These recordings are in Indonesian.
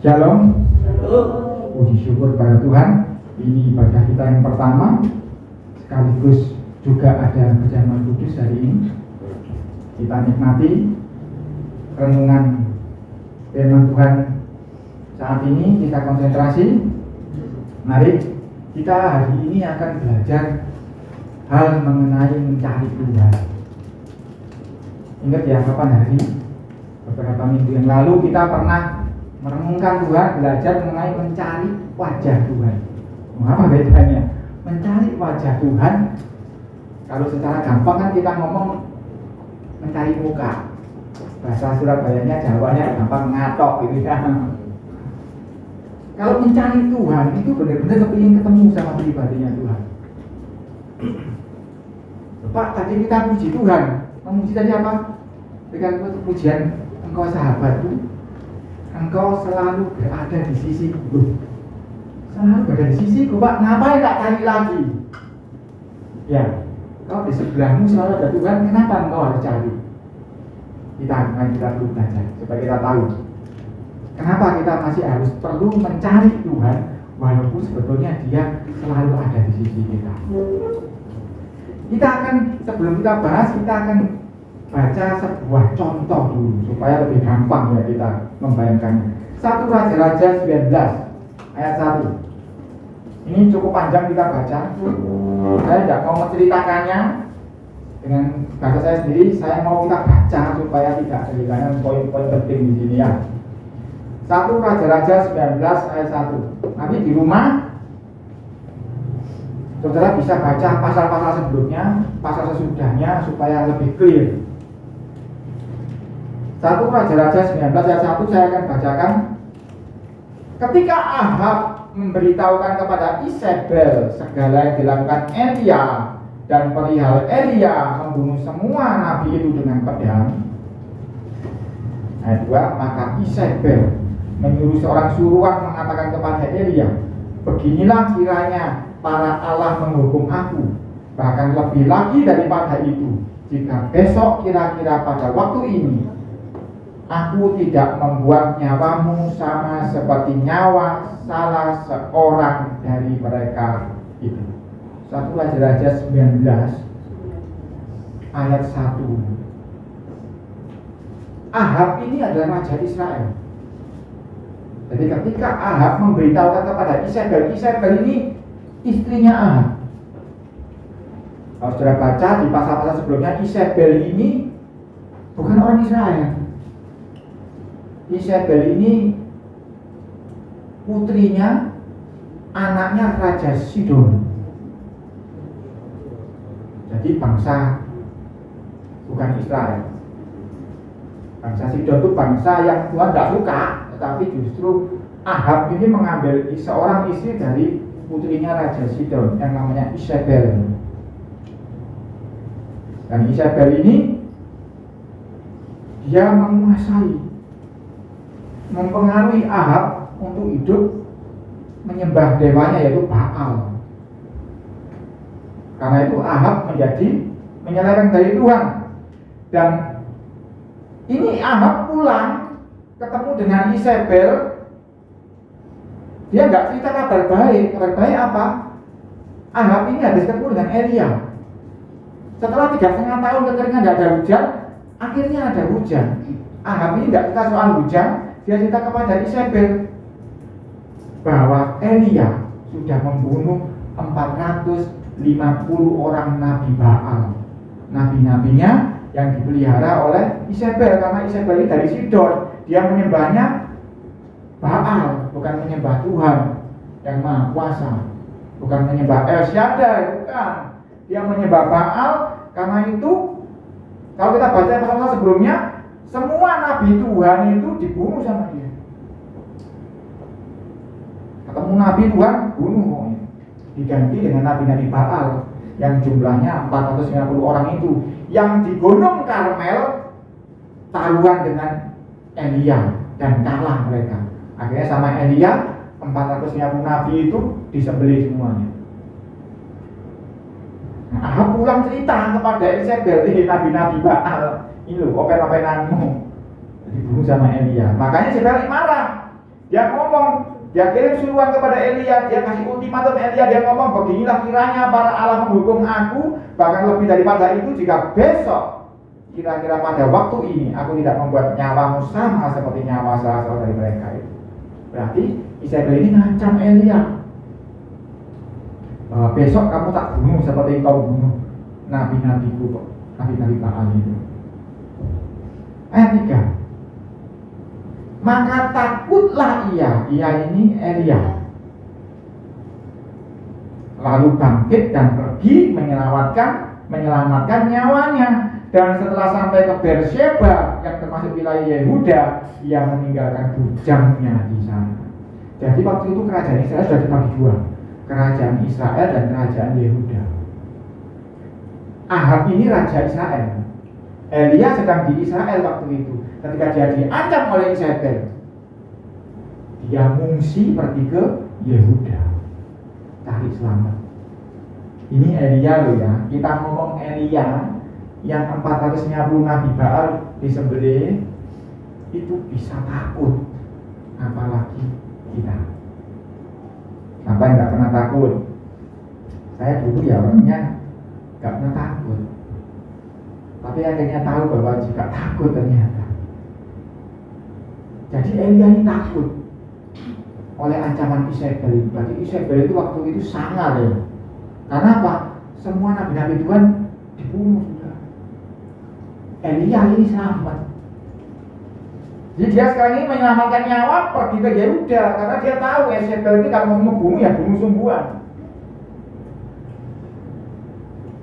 Shalom. Puji syukur pada Tuhan. Ini ibadah kita yang pertama, sekaligus juga ada perjamuan kudus hari ini. Kita nikmati renungan firman Tuhan saat ini. Kita konsentrasi. Mari kita hari ini akan belajar hal mengenai mencari Tuhan. Ingat ya, kapan hari? Beberapa minggu yang lalu kita pernah merenungkan Tuhan, belajar mengenai mencari wajah Tuhan. Apa bedanya? Mencari wajah Tuhan, kalau secara gampang kan kita ngomong mencari muka. Bahasa Surabayanya, Jawanya gampang ngatok gitu ya. Kalau mencari Tuhan itu benar-benar kepingin ketemu sama pribadinya Tuhan. Pak, tadi kita puji Tuhan. Memuji tadi apa? Dengan pujian, Engkau sahabatku, Engkau selalu berada di sisiku. Selalu berada di sisiku, Pak. Ngapain tak cari lagi? Ya, kau di sebelahmu selalu ada Tuhan. Kenapa engkau harus cari? Kita perlu belajar supaya kita tahu kenapa kita masih harus perlu mencari Tuhan, walaupun sebetulnya Dia selalu ada di sisi kita. Kita akan, sebelum kita bahas, kita akan baca sebuah contoh dulu supaya lebih gampang ya kita membayangkannya. 1 Raja-Raja 19 ayat 1. Ini cukup panjang kita baca. Saya tidak mau menceritakannya dengan bahasa saya sendiri. Saya mau kita baca supaya tidak kehilangan poin-poin penting di sini ya. 1 Raja-Raja 19 ayat 1. Nanti di rumah saudara bisa baca pasal-pasal sebelumnya, pasal sesudahnya supaya lebih clear. 1 Raja-Raja 19 ayat 1 saya akan bacakan. Ketika Ahab memberitahukan kepada Isabel segala yang dilakukan Elia dan perihal Elia membunuh semua nabi itu dengan pedang. Ayat 2, maka Isabel menyuruh seorang suruhan mengatakan kepada Elia, beginilah kiranya para Allah menghukum aku, bahkan lebih lagi daripada itu, jika besok kira-kira pada waktu ini aku tidak membuat nyawamu sama seperti nyawa salah seorang dari mereka itu. 1 Raja-Raja 19 ayat 1. Ahab ini adalah raja Israel. Jadi ketika Ahab memberitahukan kepada Isabel, Isabel ini istrinya Ahab. Kalau saudara baca di pasal-pasal sebelumnya, Isabel ini bukan orang Israel. Isabel ini putrinya, anaknya Raja Sidon. Jadi bangsa bukan Israel. Bangsa Sidon itu bangsa yang Tuhan tidak suka, tetapi justru Ahab ini mengambil seorang istri dari putrinya Raja Sidon yang namanya Isabel. Dan Isabel ini dia menguasai, mempengaruhi Ahab untuk hidup menyembah dewanya yaitu Baal. Karena itu Ahab menjadi menyeleweng dari Tuhan. Dan ini Ahab pulang ketemu dengan Isabel. Dia nggak cerita kabar baik. Kabar baik apa? Ahab ini habis ketemu dengan Elia. Setelah 3,5 tahun kekeringan tidak ada hujan, akhirnya ada hujan. Ahab ini nggak cerita soal hujan. Dia cerita kepada Isabel bahwa Elia sudah membunuh 450 orang nabi Baal. Nabi-nabinya yang dipelihara oleh Isabel, karena Isabel ini dari Sidon. Dia menyembahnya Baal, bukan menyembah Tuhan yang Maha Kuasa, bukan menyembah El Shaddai, bukan. Dia menyembah Baal. Karena itu kalau kita baca pasal sebelumnya, semua nabi Tuhan itu dibunuh sama dia. Ketemu nabi Tuhan, bunuh. Diganti dengan nabi-nabi Baal yang jumlahnya 450 orang itu, yang di Gunung Karmel taruhan dengan Elia dan kalah mereka. Akhirnya sama Elia 450 nabi itu disembelih semuanya. Nah, Ahab pulang cerita kepada Isabel, ini nabi-nabi Baal, ini loh open-openanmu dibunuh sama Elia. Makanya Isabel marah. Dia ngomong, dia kirim suruhan kepada Elia, dia kasih ultimatum Elia, dia ngomong, beginilah kiranya para Allah menghukum aku, bahkan lebih daripada itu jika besok, kira-kira pada waktu ini, aku tidak membuat nyawamu sama seperti nyawa salah seorang dari mereka itu. Berarti Isabel ini ngancam Elia, bahwa besok kamu tak bunuh seperti kau bunuh nabi-nabiku, nabi-nabi Baal itu. Ayat 3. Maka takutlah ia ini Elia, lalu bangkit dan pergi menyelamatkan nyawanya. Dan setelah sampai ke Beersheba yang termasuk wilayah Yehuda, ia meninggalkan bujangnya di sana. Jadi waktu itu kerajaan Israel sudah dibagi dua, kerajaan Israel dan kerajaan Yehuda. Ahab ini raja Israel, Elia sedang di Israel waktu itu. Ketika dia diancam oleh Isabel, dia mengungsi pergi ke Yehuda cari selamat. Ini Elia loh ya. Kita ngomong Elia yang 450 nabi Baal disembelih itu bisa takut, apalagi kita. Siapa yang nggak pernah takut? Saya dulu ya orangnya nggak pernah takut, tapi akhirnya tahu bahwa juga takut ternyata. Jadi Elia ini takut oleh ancaman Isabel. Berarti Isabel itu waktu itu sangar ya. Karena apa? Semua nabi-nabi Tuhan dibunuh sudah. Elia ini selamat. Jadi dia sekarang ini menyelamatkan nyawa, pergi ke Yehuda karena dia tahu Isabel ini kalau mau membunuh ya bunuh sungguhan.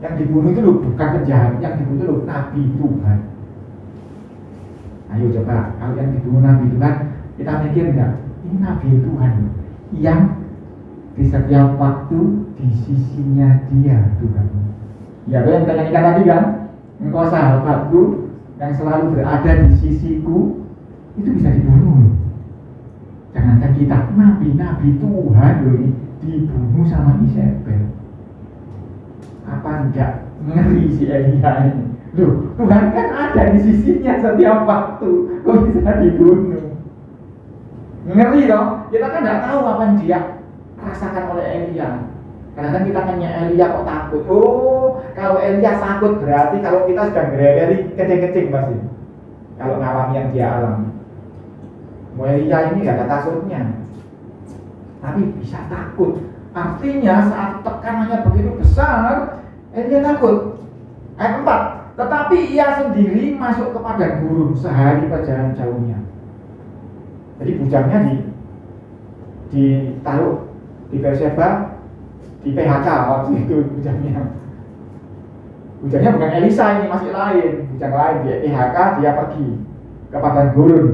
Yang dibunuh itu loh bukan penjahat, yang dibunuh itu loh nabi Tuhan. Ayo coba, kalau yang dibunuh nabi Tuhan, kita mikir enggak? Ini nabi Tuhan yang di setiap waktu di sisinya dia Tuhan. Ya, yang kita nyanyikan tadi kan, engkau sahabatku yang selalu berada di sisiku, itu bisa dibunuh. Jangankan kita, nabi-nabi Tuhan loh ini dibunuh sama Isabel. Apa enggak ngeri si Elia ini? Loh, Tuhan kan ada di sisinya setiap waktu, kok bisa dibunuh? Ngeri dong, kita kan nggak tahu apa yang dia rasakan oleh Elia. Kadang-kadang kita tanya Elia kok takut. Oh, kalau Elia takut berarti kalau kita sedang berada kecing-kecing pasti. Kalau ngalami yang dia alami. Elia ini nggak ada takutnya, tapi bisa takut. Artinya saat tekanannya begitu besar, Elia takut. Ayat 4. Tetapi ia sendiri masuk ke padang gurun sehari perjalanan jauhnya. Jadi bujangnya ditaruh di Beersheba, di PHK waktu itu bujangnya. Bujangnya bukan Elisa, ini masih lain, bujang lain. Dia PHK, dia pergi ke padang gurun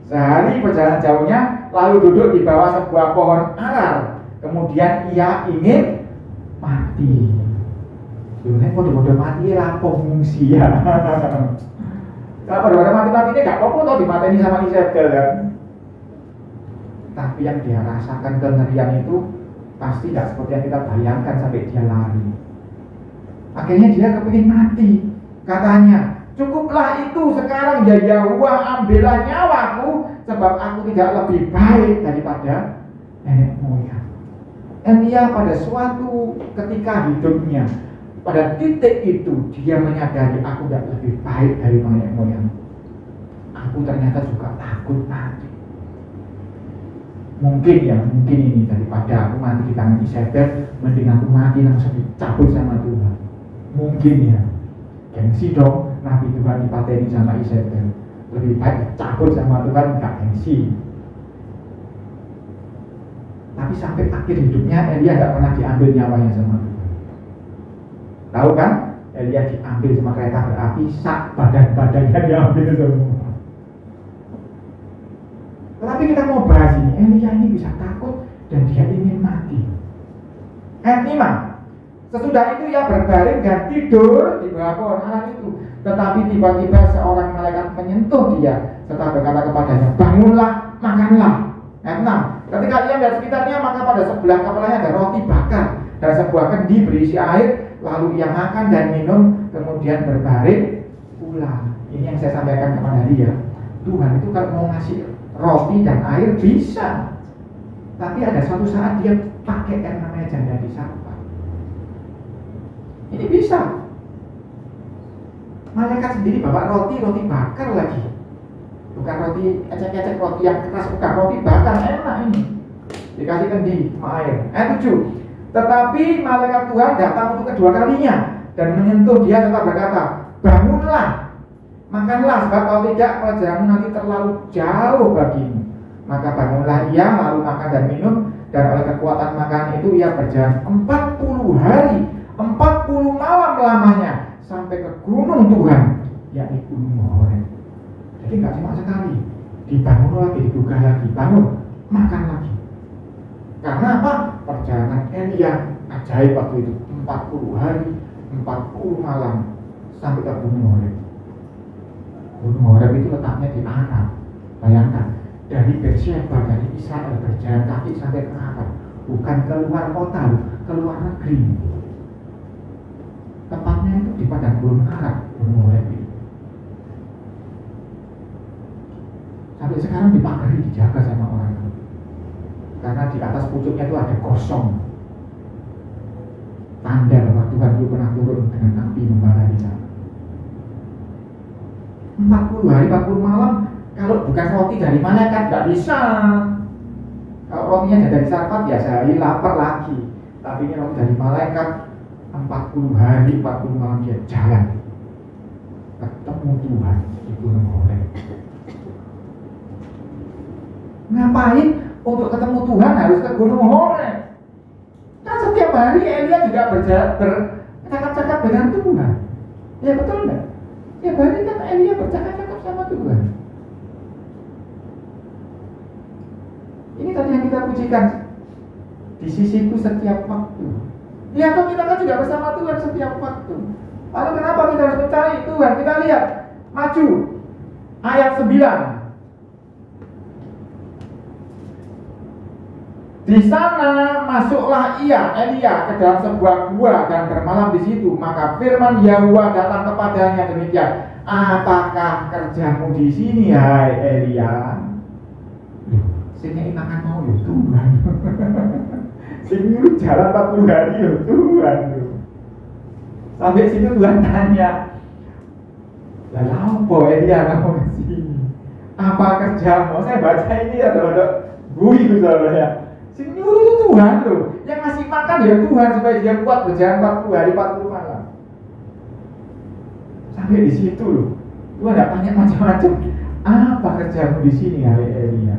sehari perjalanan jauhnya, lalu duduk di bawah sebuah pohon arar. Kemudian ia ingin mati. Sebenarnya kode-kode mati lapor fungsi ya. Kalau kode-kode mati ini gak apa-apa toh dimateni sama Isabel kan. Tapi yang dia rasakan kengerian itu pasti gak seperti yang kita bayangkan sampai dia lari. Akhirnya dia kepingin mati. Katanya, cukuplah itu sekarang ya Yahuwah, ambillah nyawaku, sebab aku tidak lebih baik daripada nenek moyang. Elia pada suatu ketika hidupnya, pada titik itu dia menyadari aku tidak lebih baik dari nenek moyang. Aku ternyata juga takut mati. Mungkin ini daripada aku mati di tangan Isabel, mending aku mati langsung dicabut sama Tuhan. Mungkin ya, gengsi dong, Nabi Tuhan dipateni sama Isabel. Lebih baik dicabut sama Tuhan, gak gengsi. Tapi sampai akhir hidupnya Elia gak pernah diambil nyawanya sama Tuhan. Tahu kan? Elia diambil sama kereta berapi, sak badan-badannya diambil semua. Tetapi kita mau bahas ini, Elia ini bisa takut dan dia ingin mati. Ayat 5. Sesudah itu ia berbaring dan tidur di bawah pohon arar itu. Tetapi tiba-tiba seorang malaikat menyentuh dia serta berkata kepadanya, bangunlah, makanlah. Ayat 6. Ketika ia melihat sekitarnya, maka pada sebelah kepalanya ada roti bakar dan sebuah kendi berisi air. Lalu ia makan dan minum, kemudian berbaring pula. Ini yang saya sampaikan kepada dia. Tuhan itu kalau mau ngasih roti dan air bisa. Tapi ada suatu saat dia pakai yang namanya janda di sarfat. Ini bisa. Malaikat sendiri bawa roti bakar lagi. Bukan roti ecek-ecek, roti yang keras, bukan roti bakar, enak ini. Dikasihkan di air. 7. Tetapi malaikat Tuhan datang untuk kedua kalinya dan menyentuh dia serta berkata, bangunlah, makanlah, sebab kalau tidak pelajaranmu nanti terlalu jauh bagimu. Maka bangunlah ia, lalu makan dan minum, dan oleh kekuatan makan itu ia berjalan 40 hari, 40 malam lamanya sampai ke gunung Tuhan, yakni Gunung Horeb. Jadi nggak cuma sekali, dibangun lagi, digugah lagi, bangun, makan lagi. Karena apa? Perjalanan Elia ajaib waktu itu, 40 hari, 40 malam sampai ke Gunung Horeb. Gunung Horeb itu letaknya di Arab. Bayangkan, dari Beersheba, dari Israel berjalan kaki sampai ke Arab, bukan keluar kota, keluar negeri. Tepatnya itu di padang gurun Arab, Gunung Horeb itu. Sampai sekarang dipagari, dijaga sama orang itu. Karena di atas pucuknya itu ada kosong, tanda bahwa Tuhan dulu pernah turun dengan api membara di sana. 40 hari 40 malam, kalau bukan roti dari malaikat nggak bisa. Kalau rotinya dari sarfat ya sehari lapar lagi. Tapi ini roti dari malaikat, 40 hari 40 malam dia jalan ketemu Tuhan di Gunung Horeb. Ngapain? Untuk ketemu Tuhan harus ke Gunung Horeb. Kan setiap hari Elia juga bercakap-cakap dengan Tuhan. Ya betul enggak? Setiap hari kan Elia bercakap-cakap sama Tuhan. Ini tadi yang kita pujikan, di sisiku setiap waktu. Ya toh kita kan juga bersama Tuhan setiap waktu. Lalu kenapa kita harus mencari Tuhan? Kita lihat, maju ayat 9. Di sana masuklah Elia ke dalam sebuah gua dan bermalam di situ. Maka firman Yahwa datang kepadanya demikian, apakah kerjamu di sini, hai Elia? Sini makan mau ya Tuhan. Sini lu jalan 40 hari ya Tuhan. Sampai situ Tuhan tanya, lah apa Elia kamu ke sini? Apa kerjamu? Saya baca ini ya terhadap bui saudara ya. Sing nyuruh itu Tuhan loh, yang ngasih makan ya Tuhan supaya dia kuat berjalan 40 hari 40 malam. Sampai di situ loh, Tuhan tidak tanya macam-macam. Apa kerjamu di sini hai Elia?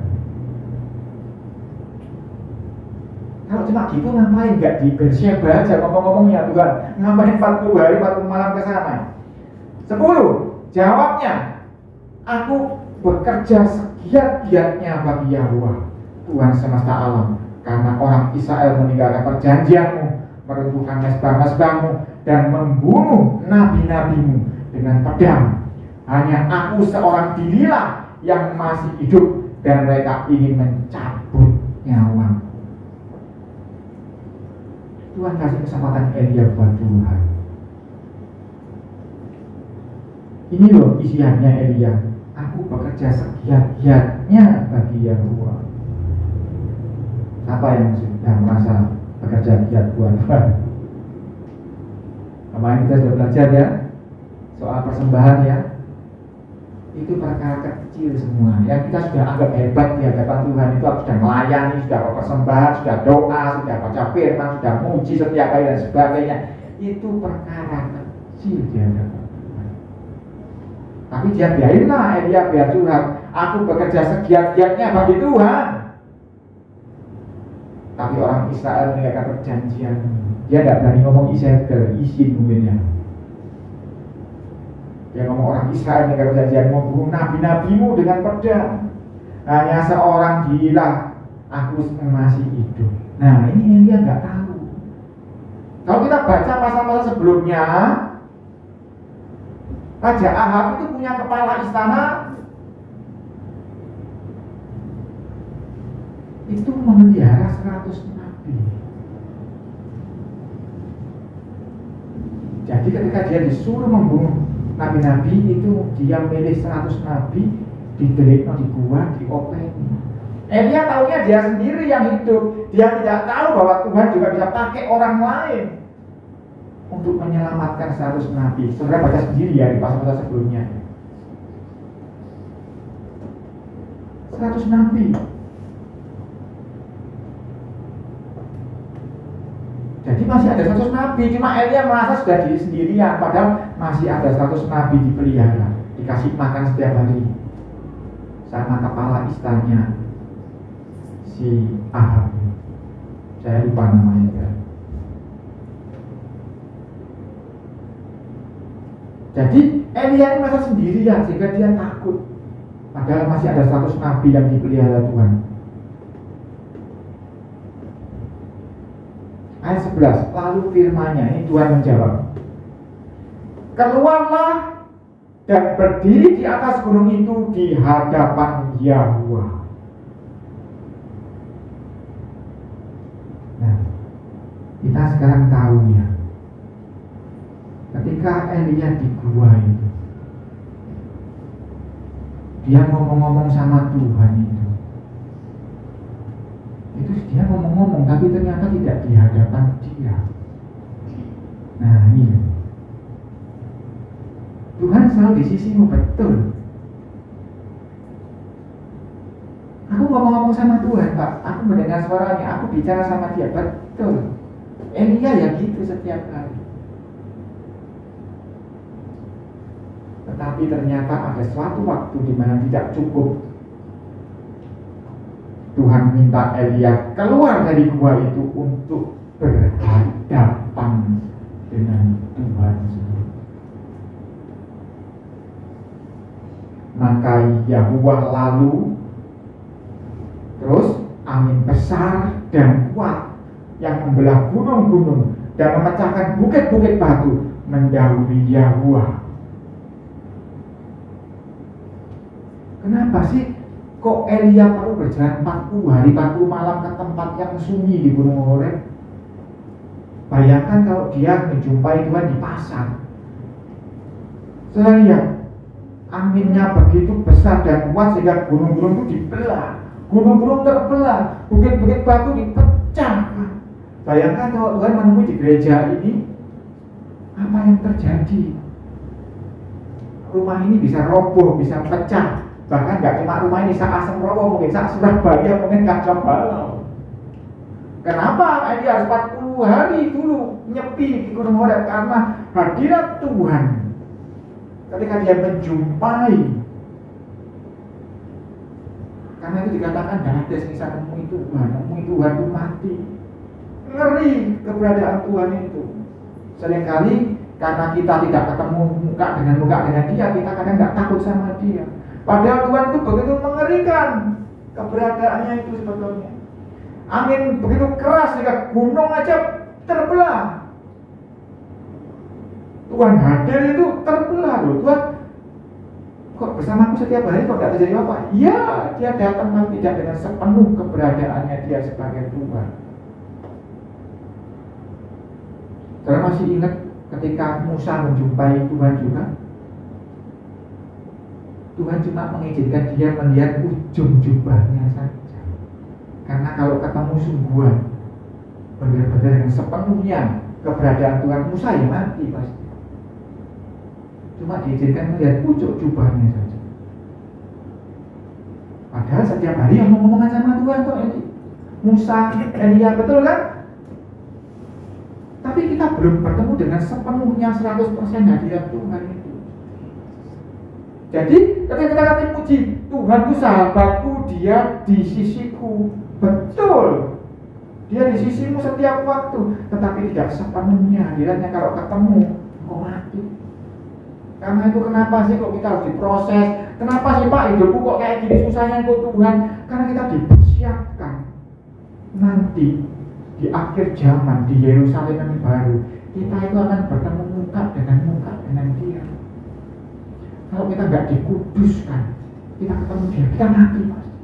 Kalau cuma gitu ngapain? Nggak di Beersheba aja ngomong-ngomongnya Tuhan. Ngapain 40 hari 40 malam ke sana? 10. Jawabnya, aku bekerja segiat-giatnya bagi Yahwa Tuhan semesta alam. Karena orang Israel meninggalkan perjanjianmu, meruntuhkan mezbah-mezbahmu, dan membunuh nabi-nabimu dengan pedang. Hanya aku seorang dirilah yang masih hidup, dan mereka ingin mencabut nyawaku. Tuhan kasih kesempatan Elia buat Tuhan. Ini loh isiannya Elia. Aku bekerja segiat-giatnya bagi Yahwa. Apa yang sudah merasa bekerja giat buat Tuhan? Kemarin kita sudah belajar ya soal persembahan ya. Itu perkara kecil semua. Yang kita sudah anggap hebat di hadapan Tuhan itu sudah melayani, sudah persembahan, sudah doa, sudah baca firman, sudah muji setiap hari dan sebagainya. Itu perkara kecil di hadapan Tuhan. Tapi dia biarinlah Elia biar Tuhan. Aku bekerja segiat-giatnya bagi Tuhan. Tapi orang Israel meninggalkan perjanjian. Dia tidak berani ngomong Isabel, izin mungkin ya. Dia ngomong orang Israel meninggalkan perjanjian, membunuh nabi-nabimu dengan pedang. Hanya seorang gila, aku masih hidup. Nah ini dia nggak tahu. Kalau kita baca pasal-pasal sebelumnya, Raja Ahab itu punya kepala istana. Itu memelihara 100 nabi. Jadi ketika dia disuruh membunuh nabi-nabi itu, dia milih 100 nabi Didelikno di gua, diopeni. Elia taunya dia sendiri yang hidup. Dia tidak tahu bahwa Tuhan juga bisa pakai orang lain untuk menyelamatkan 100 nabi. Saudara baca sendiri ya di pasal-pasal sebelumnya. 100 nabi. Jadi masih ada 100 nabi. Cuma Elia merasa sudah diri sendirian. Padahal masih ada 100 nabi dipelihara, dikasih makan setiap hari sama kepala istananya si Ahab. Saya lupa namanya ya. Jadi Elia ini merasa sendirian sehingga dia takut. Padahal masih ada 100 nabi yang dipelihara Tuhan. Ayat 11, lalu firman-Nya, ini Tuhan menjawab, keluarlah dan berdiri di atas gunung itu di hadapan Yahuwah. Nah, kita sekarang tahu ya, ketika Elia di gua itu, dia ngomong-ngomong sama Tuhan itu dia ngomong-ngomong, tapi ternyata tidak di hadapan dia. Nah ini, Tuhan selalu di sisimu, betul. Aku ngomong-ngomong sama Tuhan, Pak. Aku mendengar suaranya, aku bicara sama dia, betul. Elia ya gitu setiap hari. Tetapi ternyata ada suatu waktu di mana tidak cukup. Tuhan minta Elia keluar dari gua itu untuk berhadapan dengan Tuhan sendiri. Maka Yahuwah lalu terus angin besar dan kuat yang membelah gunung-gunung dan memecahkan bukit-bukit batu mendahului Yahuwah. Kenapa sih kok Elia perlu berjalan 40 hari 40 malam ke tempat yang sunyi di Gunung Horeb? Bayangkan kalau dia menjumpai Tuhan di pasar. Saudara lihat, anginnya begitu besar dan kuat sehingga gunung-gunung itu dibelah. Gunung-gunung terbelah, bukit-bukit batu dipecah. Bayangkan kalau Tuhan menemui di gereja ini, apa yang terjadi? Rumah ini bisa roboh, bisa pecah. Bahkan gak cuma rumah ini, sak-asem rowo, mungkin sak-Surabaya, mungkin kacau balau. Kenapa Elia harus 40 hari dulu nyepi di Gunung Horeb? Karena hadirat Tuhan ketika dia menjumpai. Karena itu dikatakan gak ada yang bisa nemui Tuhan itu mati. Ngeri keberadaan Tuhan itu. Seringkali karena kita tidak ketemu muka dengan dia, kita kadang gak takut sama dia. Padahal Tuhan itu begitu mengerikan keberadaannya itu sebetulnya. Angin begitu keras sehingga gunung aja terbelah. Tuhan hadir itu terbelah loh. Tuhan kok bersamaku setiap hari kok tidak terjadi apa? Ya, dia datang tapi tidak dengan sepenuh keberadaannya dia sebagai Tuhan. Saudara masih ingat ketika Musa menjumpai Tuhan juga? Tuhan cuma mengizinkan dia melihat ujung jubahnya saja. Karena kalau ketemu sungguhan benar-benar yang sepenuhnya keberadaan Tuhan, Musa ya mati pasti. Cuma diizinkan melihat pucuk jubahnya saja. Padahal setiap hari yang ngomong-ngomongan sama Tuhan kok ini Musa, Elia, betul kan? Tapi kita belum bertemu dengan sepenuhnya 100% hadirat Tuhan itu. Jadi ketika kita kata puji Tuhan itu sahabatku, dia di sisiku. Betul, dia di sisimu setiap waktu. Tetapi tidak sepenuhnya hadiratnya. Kalau ketemu kok mati. Karena itu kenapa sih kok kita harus diproses? Kenapa sih Pak hidupku kok kayak gini susahnya ikut Tuhan? Karena kita dipersiapkan nanti di akhir zaman di Yerusalem yang baru, kita itu akan bertemu muka dengan dia. Kalau kita nggak dikuduskan, kita ketemu dia, kita mati pasti.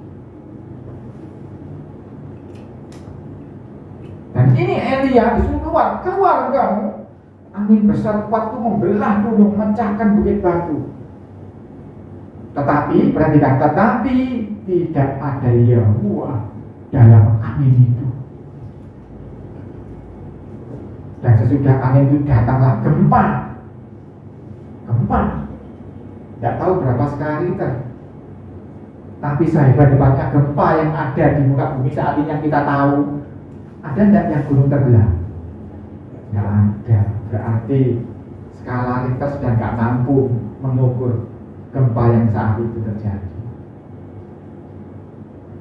Dan ini Elia disuruh keluar kamu. Angin besar kuat itu membelah gunung, memecahkan bukit batu. Tetapi, perhatikan, tetapi tidak ada Yahuwah dalam angin itu. Dan sesudah angin itu datanglah gempa. Tidak tahu berapa skala Richter. Tapi sehebat-hebatnya gempa yang ada di muka bumi saat ini yang kita tahu, ada tidak yang gunung terbelah? Tidak ada. Berarti skala Richter sudah tidak mampu mengukur gempa yang saat itu terjadi.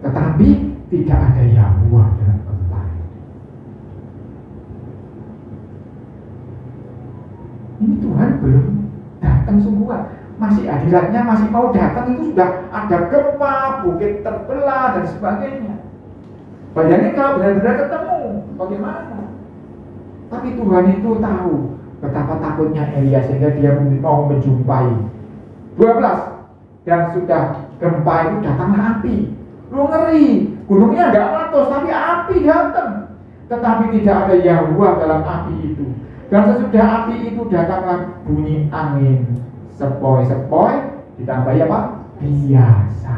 Tetapi tidak ada Yahuwah dalam gempa. Ini Tuhan belum datang sungguhan, masih hadiratnya masih mau datang, itu sudah ada gempa, bukit terbelah dan sebagainya. Bayangin kalau benar-benar ketemu, bagaimana? Tapi Tuhan itu tahu betapa takutnya Elia sehingga dia mau menjumpai. 12. Dan sudah gempa itu datanglah api. Lu ngeri, gunungnya enggak meletus tapi api datang. Tetapi tidak ada Yahuwah dalam api itu. Dan sesudah api itu datanglah bunyi angin sepoi-sepoi, ditambahi apa? Biasa.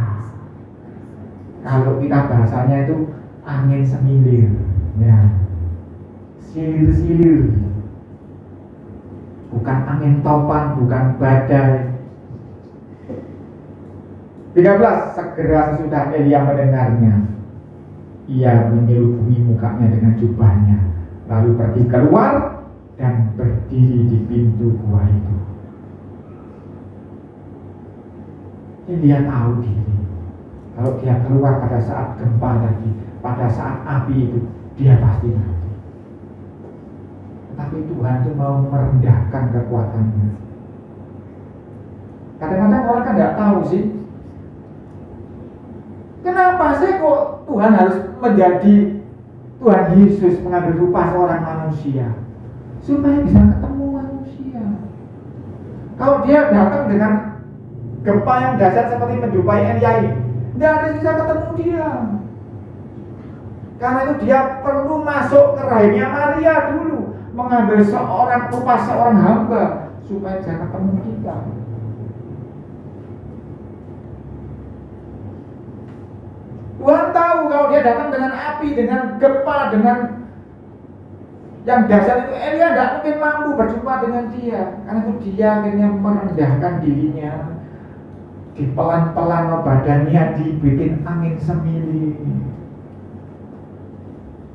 Kalau kita bahasanya itu angin semilir, ya, silir-silir. Bukan angin topan, bukan badai. 13. Segera sesudah Elia mendengarnya, ia menyelubuhi mukanya dengan jubahnya, lalu pergi keluar dan berdiri di pintu gua itu. Elia tahu diri, kalau dia keluar pada saat gempa tadi, pada saat api itu, dia pasti mati. Tetapi Tuhan itu mau merendahkan kekuatannya. Kadang-kadang orang kan nggak tahu sih, kenapa sih kok Tuhan harus menjadi Tuhan Yesus mengambil rupa seorang manusia supaya bisa ketemu manusia. Kalau dia datang dengan gempa yang dahsyat seperti menjumpai Elia ini, tidak ada yang bisa ketemu dia. Karena itu dia perlu masuk ke rahimnya Maria dulu, mengambil seorang rupa seorang hamba supaya bisa ketemu kita. Tuhan tahu kalau dia datang dengan api, dengan gempa, dengan yang dahsyat itu, Elia tidak mungkin mampu berjumpa dengan dia. Karena itu dia akhirnya merendahkan dirinya, dipelan-pelan badannya, dibikin angin semilir.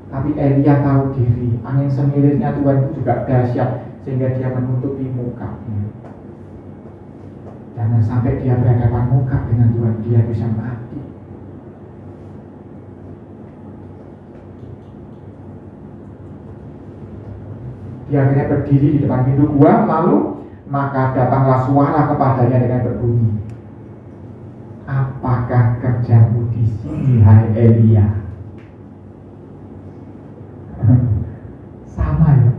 Tapi Elia tahu diri, angin semilirnya Tuhan itu juga dahsyat, sehingga dia menutupi mukanya. Jangan sampai dia berhadapan muka dengan Tuhan, dia bisa mati. Dia akhirnya berdiri di depan pintu gua, lalu maka datanglah suara kepadanya dengan berbunyi, apakah kerjamu di sini, hai Elia? Sama ya,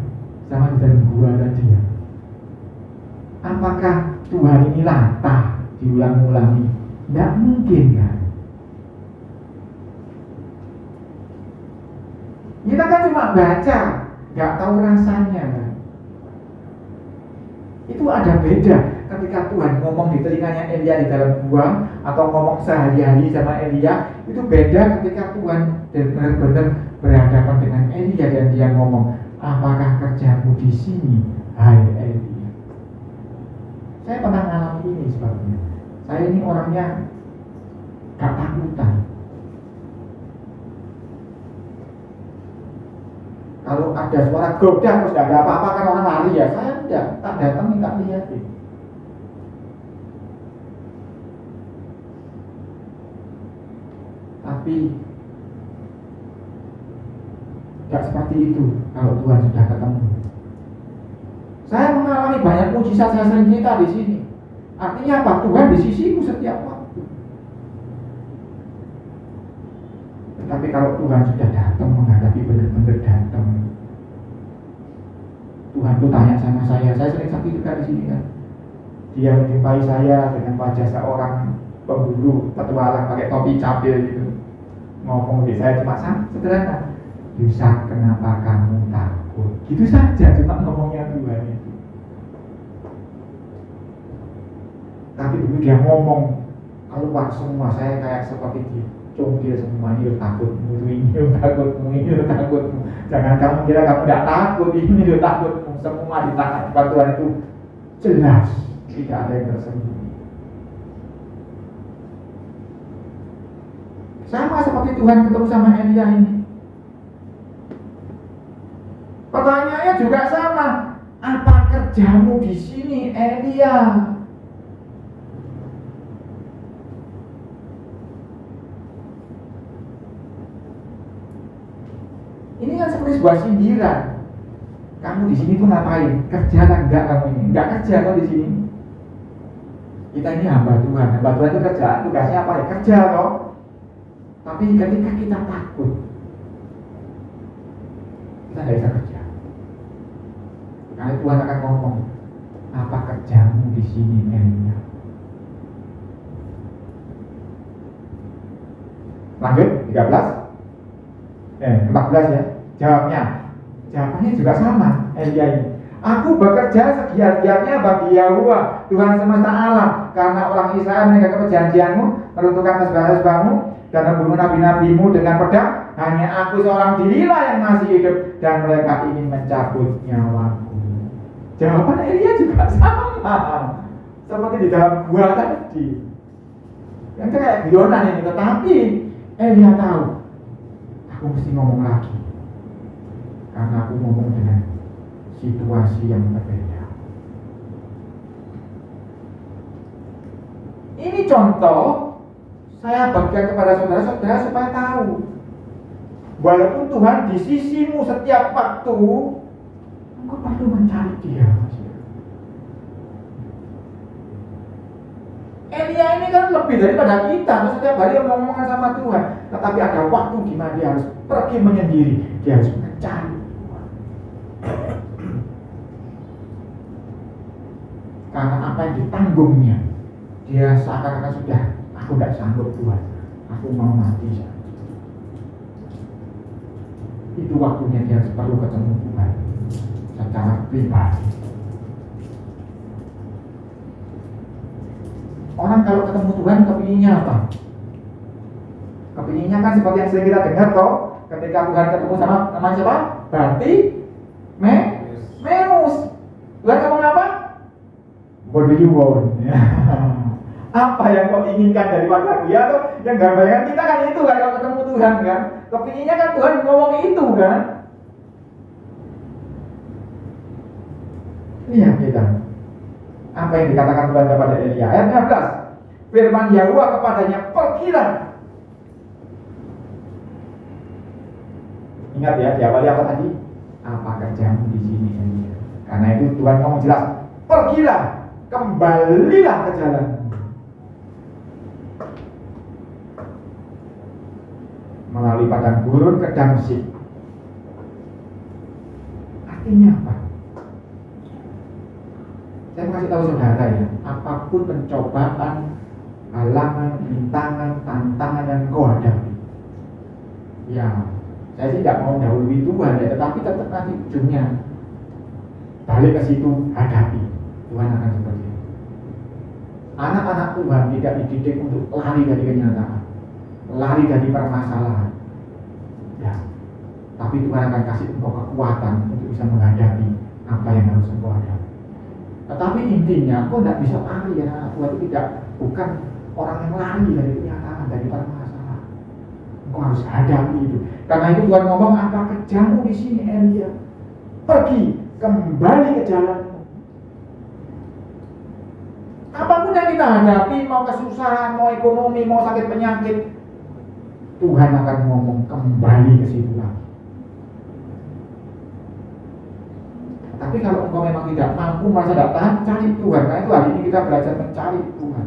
sama di dalam gua tadi ya. Apakah Tuhan ini latah diulang-ulangi? Tidak mungkin kan? Kita kan cuma baca, nggak tahu rasanya kan? Itu ada beda ketika Tuhan ngomong di telinganya Elia di dalam gua, atau ngomong sehari-hari sama Elia. Itu beda ketika Tuhan benar-benar berhadapan dengan Elia dan dia ngomong, apakah kerjamu di sini, hai Elia? Saya pernah mengalami ini sebabnya. Saya ini orangnya gak takutan. Kalau ada suara godak terus gak ada apa-apa kan orang lari ya, saya tidak, tak datang, tak lihatin. Tapi tidak seperti itu kalau Tuhan sudah ketemu. Saya mengalami banyak mujizat, saya sering cerita di sini. Artinya apa? Tuhan di sisiku setiap waktu. Tetapi kalau Tuhan sudah datang, menghadapi benar-benar datang, Tuhan itu tanya sama saya sering sakit juga di sini kan. Dia menjumpai saya dengan wajah seorang pemburu petualang pakai topi capil gitu. Ngomong di saya cuma sederhana, Yusak, kenapa kamu takut? Gitu saja cuma ngomongnya Tuhan itu. Tapi begitu dia ngomong keluar semua, saya kayak seperti dicungkil semua, ini takutmu, ini takutmu, ini takutmu. Jangan kamu kira kamu tidak takut, ini takutmu. Semua di tangan Tuhan itu jelas, tidak ada yang tersembunyi. Sama seperti Tuhan ketemu sama Elia ini. Pertanyaannya juga sama. Apa kerjamu di sini, Elia? Ini kan seperti sebuah sindiran. Kamu di sini tuh ngapain? Kerja atau enggak kamu ini? Enggak kerja kok di sini. Kita ini hamba Tuhan. Hamba Tuhan itu kerjaan, tugasnya apa ya? Kerja kok. Tapi ketika kita takut, kita tidak bisa kerja. Karena Tuhan akan ngomong, apa kerjamu di sini, Elia? Lanjut, 14 ya. Jawabannya juga sama, Elia ini. Aku bekerja segiat-giatnya bagi Yahuwa, Tuhan semesta alam, karena orang Israel meninggalkan perjanjianmu, meruntuhkan mesbah-mesbahmu, dan membunuh nabi-nabimu dengan pedang. Hanya aku seorang dirilah yang masih hidup, dan mereka ingin mencabut nyawaku. Jawaban Elia juga sama, seperti di dalam gua tadi. Yang kayak guyonan ini, tetapi Elia tahu, aku mesti ngomong lagi, karena aku ngomong dengan situasi yang berbeda. Ini contoh saya bagikan kepada saudara-saudara supaya tahu, walaupun Tuhan di sisimu setiap waktu, engkau perlu mencari Dia. Elia ini kan lebih daripada kita, setiap hari ngomong sama Tuhan, tetapi ada waktu di mana dia harus pergi menyendiri, dia harus mencari Tuhan. Karena apa yang ditanggungnya, dia seakan-akan sudah, aku tidak sanggup Tuhan, aku mau mati saja. Itu waktunya dia harus perlu ketemu Tuhan secara pribadi. Orang kalau ketemu Tuhan kepinginnya apa? Kepinginnya kan seperti yang sering kita dengar toh, ketika Tuhan ketemu sama namanya siapa? Berarti Meus. Tuhan ngomong apa? What do you want? Apa yang kau inginkan daripada dia tuh? Yang gambaran kita kan itu kan kalau ketemu Tuhan kan. Kepinginnya kan Tuhan ngomong itu kan. Lihat kita. Apa yang dikatakan Tuhan kepada Elia? Ayat 15. Firman Yahuwa kepadanya, pergilah. Ingat ya, diawali apa tadi? Apa kerjamu di sini, Elia? Karena itu Tuhan ngomong jelas, pergilah, kembalilah ke jalan. Melalui padang gurun ke Damsyik. Artinya apa? Saya mau kasih tahu saudara ya, apapun pencobaan, halangan, rintangan, tantangan yang kau hadapi, ya, saya sih tidak mau dahului Tuhan ya, tetapi tetap nanti ujungnya balik ke situ, hadapi. Tuhan akan seperti itu. Anak-anak Tuhan tidak dididik untuk lari dari kenyataan, lari dari permasalahan, ya, tapi Tuhan akan kasih engkau kekuatan untuk bisa menghadapi apa yang harus engkau hadapi. Tetapi intinya, kau tidak bisa lari ya, anak Tuhan itu bukan orang yang lari dari kenyataan, dari permasalahan. Kau harus hadapi itu. Karena itu Tuhan ngomong, apa kerjamu di sini, Elia? Pergi, kembali ke jalanmu. Apapun yang kita hadapi, mau kesusahan, mau ekonomi, mau sakit penyakit, Tuhan akan ngomong kembali ke situ lagi. Tapi kalau engkau memang tidak mampu, merasa tidak tahan, cari Tuhan. Karena itu hari ini kita belajar mencari Tuhan.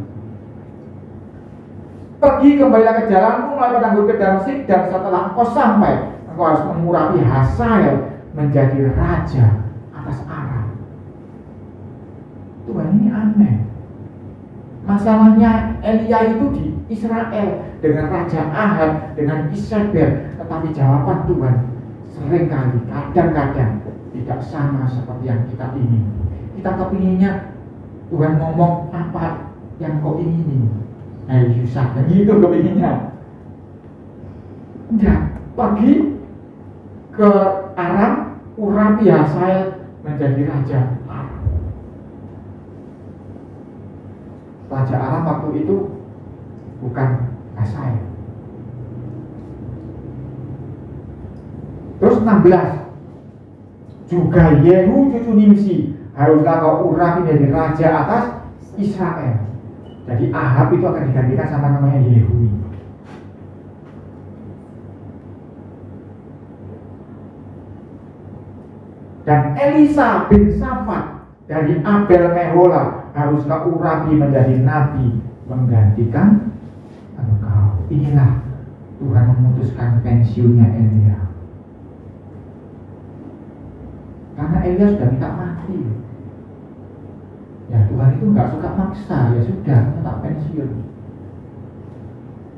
Pergi kembalilah ke jalanmu, mulai padang gurun ke Damsyik, dan setelah engkau sampai, engkau harus mengurapi Hazael menjadi raja atas Aram. Tuhan ini aneh. Masalahnya Elia itu di Israel dengan Raja Ahab, dengan Isabel, tetapi jawaban Tuhan seringkali, kadang-kadang tidak sama seperti yang kita ingin. Kita kepinginnya Tuhan ngomong apa yang kau ingini. Elisa, kan gitu kepinginnya. Enggak, pergi ke Aram, Urapi Hazael menjadi raja. Raja Aram waktu itu bukan Hazael. Terus 16, juga Yehu cucu Nimsi, haruslah kau Urapi menjadi raja atas Israel. Jadi Ahab itu akan digantikan sama namanya Yehu. Dan Elisa bin Safat dari Abel Mehola, haruskah Urapi menjadi nabi menggantikan engkau. Inilah Tuhan memutuskan pensiunnya Elia. Karena Elia sudah minta mati. Ya Tuhan itu nggak suka maksa, ya sudah, tak pensiun.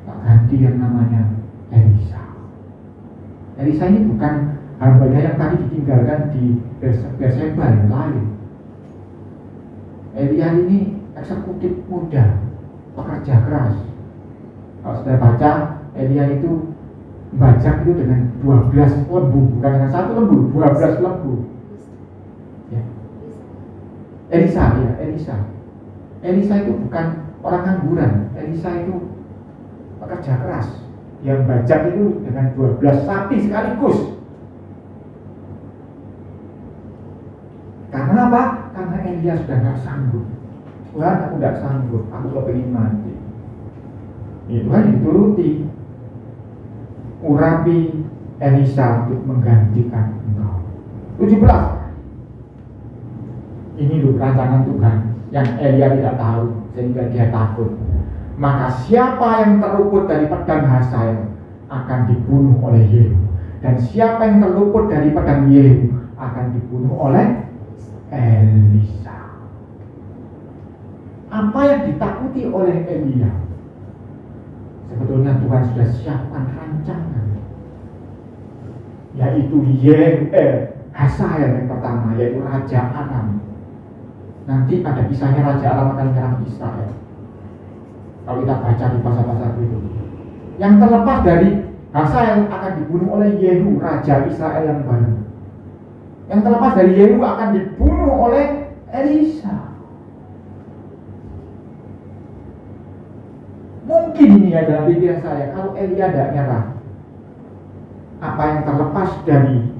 Tak ganti yang namanya Elisa. Elisa ini bukan hambanya yang tadi ditinggalkan di Berseba yang lain. Elia ini eksekutif muda, pekerja keras. Kalau sudah baca, Elia itu membajak itu dengan 12 lembu, bukan dengan 1 lembu, 12 lembu. Ya. Elisa itu bukan orang ngangguran. Elisa itu pekerja keras. Yang bajak itu dengan 12 sapi sekaligus. Karena apa? Karena Elia sudah gak sanggup. Tuhan, aku gak sanggup, aku kepingin mati. Ya, Tuhan dituruti. Urapi Elisa untuk menggantikan engkau. 17. Ini loh rancangan Tuhan yang Elia tidak tahu sehingga dia takut. Maka siapa yang terluput dari pedang Hazael akan dibunuh oleh Yehu, dan siapa yang terluput dari pedang Yehu akan dibunuh oleh Elisa. Apa yang ditakuti oleh Elia? Sebetulnya Tuhan sudah siapkan rancangan, yaitu Hazael yang pertama, yaitu Raja Aram. Nanti ada kisahnya Raja Aram akan menyerang Israel. Kalau kita baca di pasal-pasal itu, yang terlepas dari Hazael akan dibunuh oleh Yehu, Raja Israel yang baru. Yang terlepas dari Yehu akan dibunuh oleh Elisa. Mungkin ini ya dalam pikiran saya, kalau Elia tidak nyerah, apa yang terlepas dari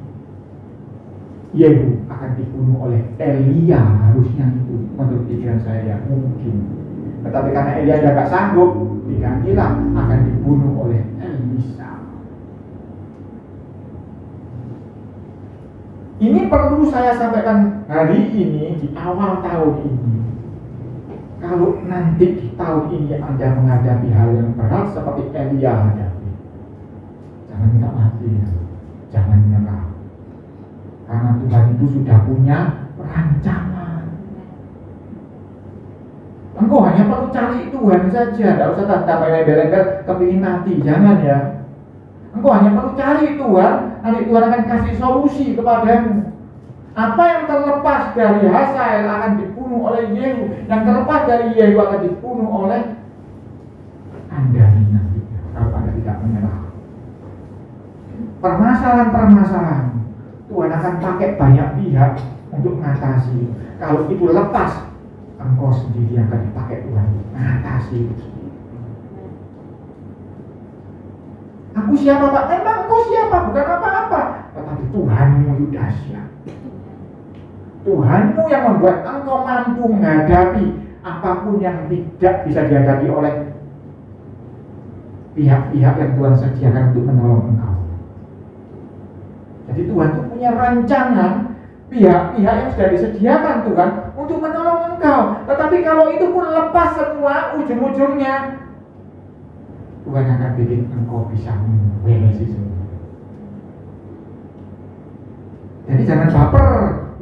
Yehu akan dibunuh oleh Elia, harusnya itu menurut pikiran saya mungkin. Tetapi karena Elia sudah gak sanggup, digantilah akan dibunuh oleh Elisa. Ini perlu saya sampaikan hari ini di awal tahun ini. Kalau nanti di tahun ini Anda menghadapi hal yang berat seperti Elia hadapi, jangan minta mati, jangan menyerah. Karena Tuhan itu sudah punya rancangan. Engkau hanya perlu cari Tuhan saja, tidak usah tak embel-embel kepingin mati, jangan ya. Engkau hanya perlu cari Tuhan, nanti Tuhan akan kasih solusi kepadamu. Apa yang terlepas dari Hazael akan dibunuh oleh Yehu, yang terlepas dari Yehu akan dibunuh oleh Anda nanti, kalau Anda tidak menyerah. Permasalahan-permasalahan Tuhan akan pakai banyak pihak untuk mengatasi. Kalau itu lepas, engkau sendiri akan dipakai Tuhan mengatasi itu. Aku siapa Pak? Memang engkau siapa? Bukan apa-apa. Tetapi Tuhanmu itu dahsyat. Tuhanmu yang membuat engkau mampu menghadapi apapun yang tidak bisa dihadapi oleh pihak-pihak yang Tuhan sediakan untuk menolong engkau. Jadi Tuhan itu punya rancangan pihak-pihak yang sudah disediakan Tuhan untuk menolong engkau. Tetapi kalau itu pun lepas semua, ujung-ujungnya Tuhan akan bikin engkau bisa memberes semua. Jadi jangan baper,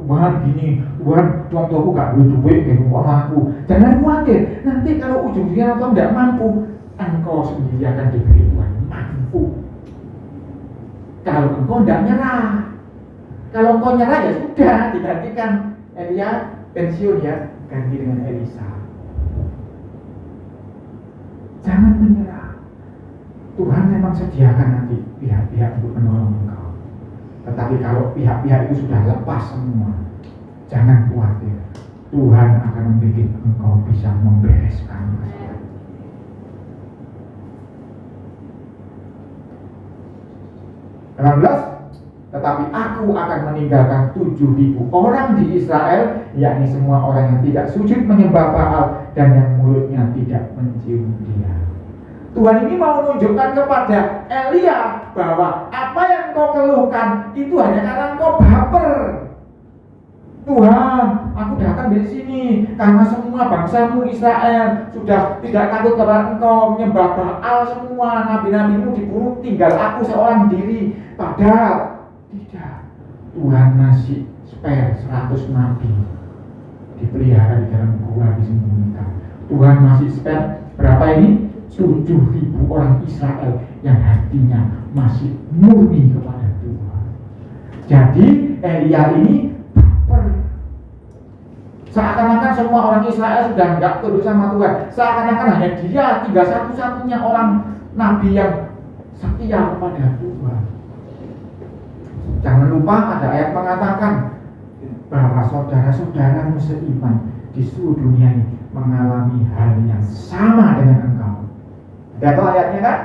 Tuhan gini, Tuhan tuaku gak duit kayak aku. Jangan khawatir, nanti kalau ujung-ujungnya engkau tidak mampu, engkau sendiri akan diberi Tuhan mampu. Kalau engkau tidak nyerah, kalau engkau nyerah ya sudah, digantikan Elia pensiun ya, ganti dengan Elisa. Jangan menyerah. Tuhan memang sediakan nanti pihak-pihak untuk menolong engkau. Tetapi kalau pihak-pihak itu sudah lepas semua, jangan khawatir. Tuhan akan membuat engkau bisa membereskan masalah. Tetapi aku akan meninggalkan 7.000 orang di Israel, yakni semua orang yang tidak sujud menyembah Baal dan yang mulutnya tidak mencium dia. Tuhan ini mau menunjukkan kepada Elia bahwa apa yang kau keluhkan itu hanya karena kau baper. Tuhan, aku datang dari sini karena semua bangsamu Israel sudah tidak takut kepada engkau, menyembah Baal semua, nabi-nabimu dibunuh, tinggal aku seorang diri. Padahal tidak, Tuhan masih spare 100 nabi dipelihara di dalam gua disembunyikan. Tuhan masih spare berapa ini? 7.000 orang Israel yang hatinya masih murni kepada Tuhan. Jadi Elia ini seakan-akan semua orang Israel sudah enggak tunduk sama Tuhan. Seakan-akan hanya dia tinggal satu-satunya orang nabi yang setia kepada Tuhan. Jangan lupa ada ayat mengatakan bahwa saudara-saudaramu seiman di seluruh dunia ini mengalami hal yang sama dengan engkau. Ada tuh ayatnya kan?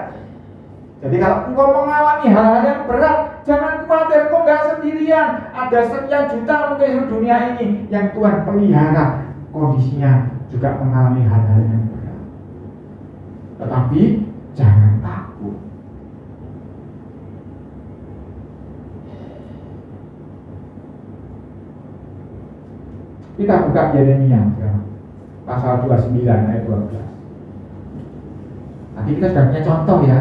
Jadi kalau engkau mengalami hal-hal yang berat, jangan khawatir, engkau enggak sendirian. Ada sekian juta mungkin seluruh dunia ini yang Tuhan pelihara, kondisinya juga mengalami hal-hal yang berat. Tetapi jangan takut. Kita buka Yeremia pasal 29 ayat 12. Nanti kita sudah punya contoh ya,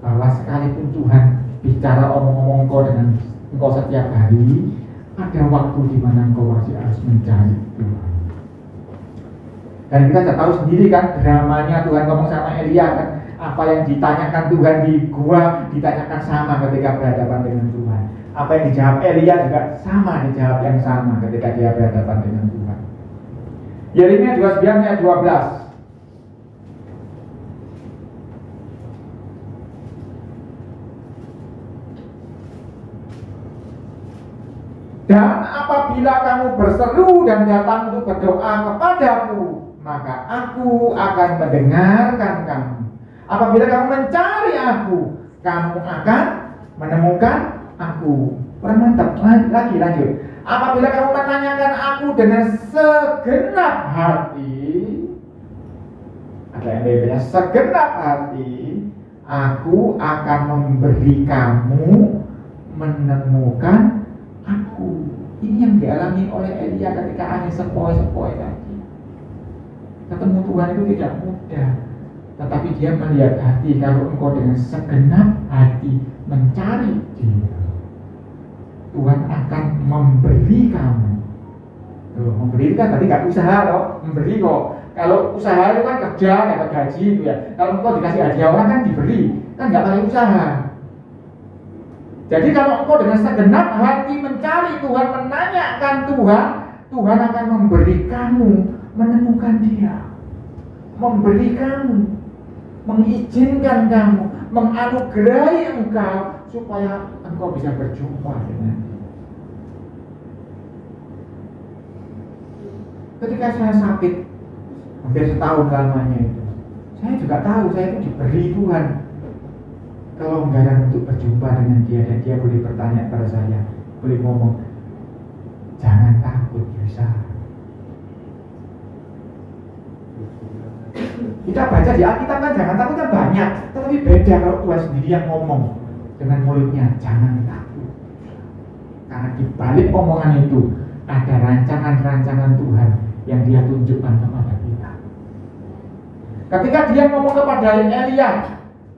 bahwa sekalipun Tuhan bicara omong-omong engkau dengan engkau setiap hari, ada waktu di mana engkau masih harus mencari Tuhan. Dan kita sudah tahu sendiri kan dramanya Tuhan ngomong sama Elia kan, apa yang ditanyakan Tuhan di gua ditanyakan sama ketika berhadapan dengan Tuhan. Apa yang dijawab Elia juga sama dijawab yang sama ketika dia berhadapan dengan Tuhan. Yeremia 29 ayat 12. Dan apabila kamu berseru dan datang untuk berdoa kepadaku, maka aku akan mendengarkan kamu. Apabila kamu mencari aku, kamu akan menemukan aku. Kurang mantap, lagi lanjut. Apabila kamu menanyakan aku dengan segenap hati, ada yang berbeda, segenap hati, aku akan memberi kamu menemukan aku. Ini yang dialami oleh Elia ketika angin sepoi-sepoi tadi. Ketemu Tuhan itu tidak mudah, tetapi dia melihat hati. Kalau engkau dengan segenap hati mencari Dia, Tuhan akan memberi kamu. Memberi kan tadi gak usaha loh, memberi kok. Kalau usaha itu kan kerja, dapat gaji itu ya. Kalau engkau dikasih hadiah orang kan diberi, kan gak pakai usaha. Jadi kalau engkau dengan segenap hati mencari Tuhan, menanyakan Tuhan, Tuhan akan memberi kamu menemukan Dia, memberi kamu, mengizinkan kamu, menganugerahi engkau supaya engkau bisa berjumpa dengan Dia. Ketika saya sakit hampir setahun lamanya itu, saya juga tahu saya itu diberi Tuhan kelonggaran untuk berjumpa dengan Dia, dan Dia boleh bertanya pada saya, boleh ngomong, jangan takut, bisa. Kita baca di Alkitab kan jangan takut kan banyak, tetapi beda kalau Tuhan sendiri yang ngomong dengan mulutnya, jangan takut. Karena di balik omongan itu ada rancangan-rancangan Tuhan yang Dia tunjukkan kepada kita. Ketika Dia ngomong kepada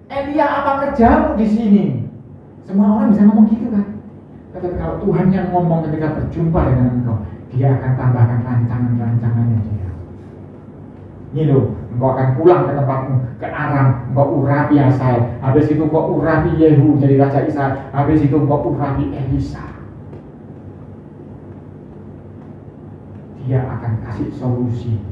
Elia, apa kerjamu di sini? Semua orang bisa ngomong gitu kan. Tetapi kalau Tuhan yang ngomong ketika berjumpa dengan engkau, Dia akan tambahkan rancangan-rancangannya Dia. Ini loh, engkau akan pulang ke tempatmu, ke Aram, engkau urapi Hazael. Habis itu engkau urapi Yehu jadi raja Israel. Habis itu engkau urapi Elisa. Dia akan kasih solusi.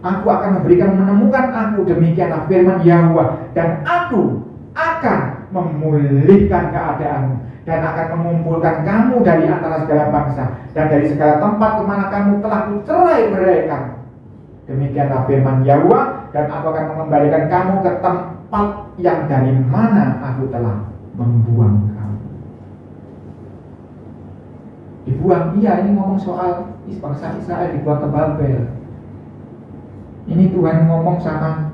Aku akan memberikan menemukan aku, demikianlah firman Yahwa, dan aku akan memulihkan keadaanmu dan akan mengumpulkan kamu dari antara segala bangsa dan dari segala tempat kemana kamu telah kucerai-beraikan. Demikianlah firman Yahwa, dan aku akan mengembalikan kamu ke tempat yang dari mana aku telah membuang kamu. Dibuang, iya, ini ngomong soal bangsa Israel dibuang ke Babel. Ini Tuhan ngomong sama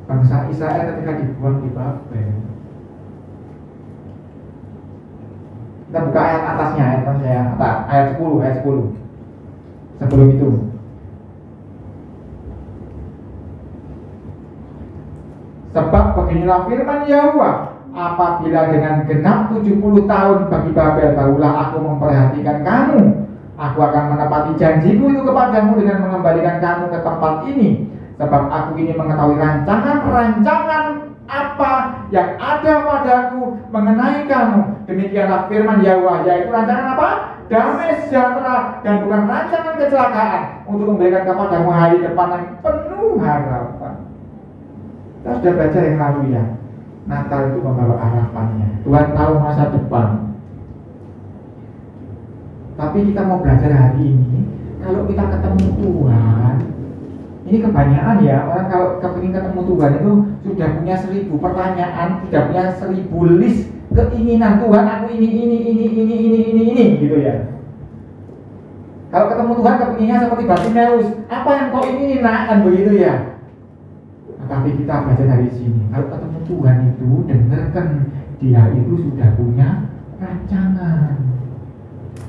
bangsa Israel ketika dibuang di Babel. Kita buka ayat atasnya, ayat 10. Sebelum itu. Sebab beginilah firman Yahwa, apabila dengan genap 70 tahun bagi Babel barulah aku memperhatikan kamu. Aku akan menepati janjiku itu kepadamu dengan mengembalikan kamu ke tempat ini. Sebab aku ini mengetahui rancangan-rancangan apa yang ada padaku mengenai kamu. Demikianlah firman Yahwa, yaitu rancangan apa? Damai sejahtera dan bukan rancangan kecelakaan, untuk memberikan kepadamu hari depan yang penuh harapan. Kita sudah baca yang lalu ya, Natal itu membawa harapannya. Tuhan tahu masa depan. Tapi kita mau belajar hari ini, kalau kita ketemu Tuhan, ini kebanyakan ya, orang kalau kepingin ketemu Tuhan itu sudah punya 1000 pertanyaan, sudah punya 1000 list keinginan. Tuhan, aku ini gitu ya. Kalau ketemu Tuhan kepinginnya seperti Bartimeus, apa yang kau ingin nak, kan begitu ya. Tapi kita baca dari sini, kalau ketemu Tuhan itu dengarkan, dia itu sudah punya rancangan.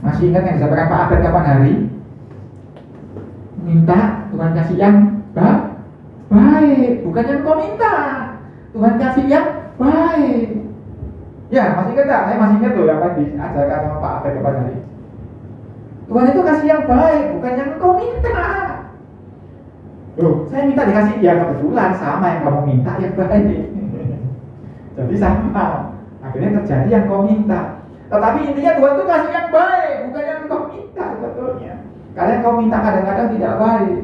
Masih ingat yang disampaikan Pak Abed kapan hari? Minta Tuhan kasih yang baik, bukan yang kau minta. Tuhan kasih yang baik. Ya, masih ingat tak? Saya masih ingat tuh apa diajarkan sama Pak Abed kapan hari. Tuhan itu kasih yang baik, bukan yang kau minta. Loh, saya minta dikasih, ya kebetulan sama yang kamu minta yang baik. Jadi sama, akhirnya terjadi yang kau minta. Tetapi intinya Tuhan itu kasih yang baik, bukan yang kau minta sebetulnya. Karena yang kau minta kadang-kadang tidak baik.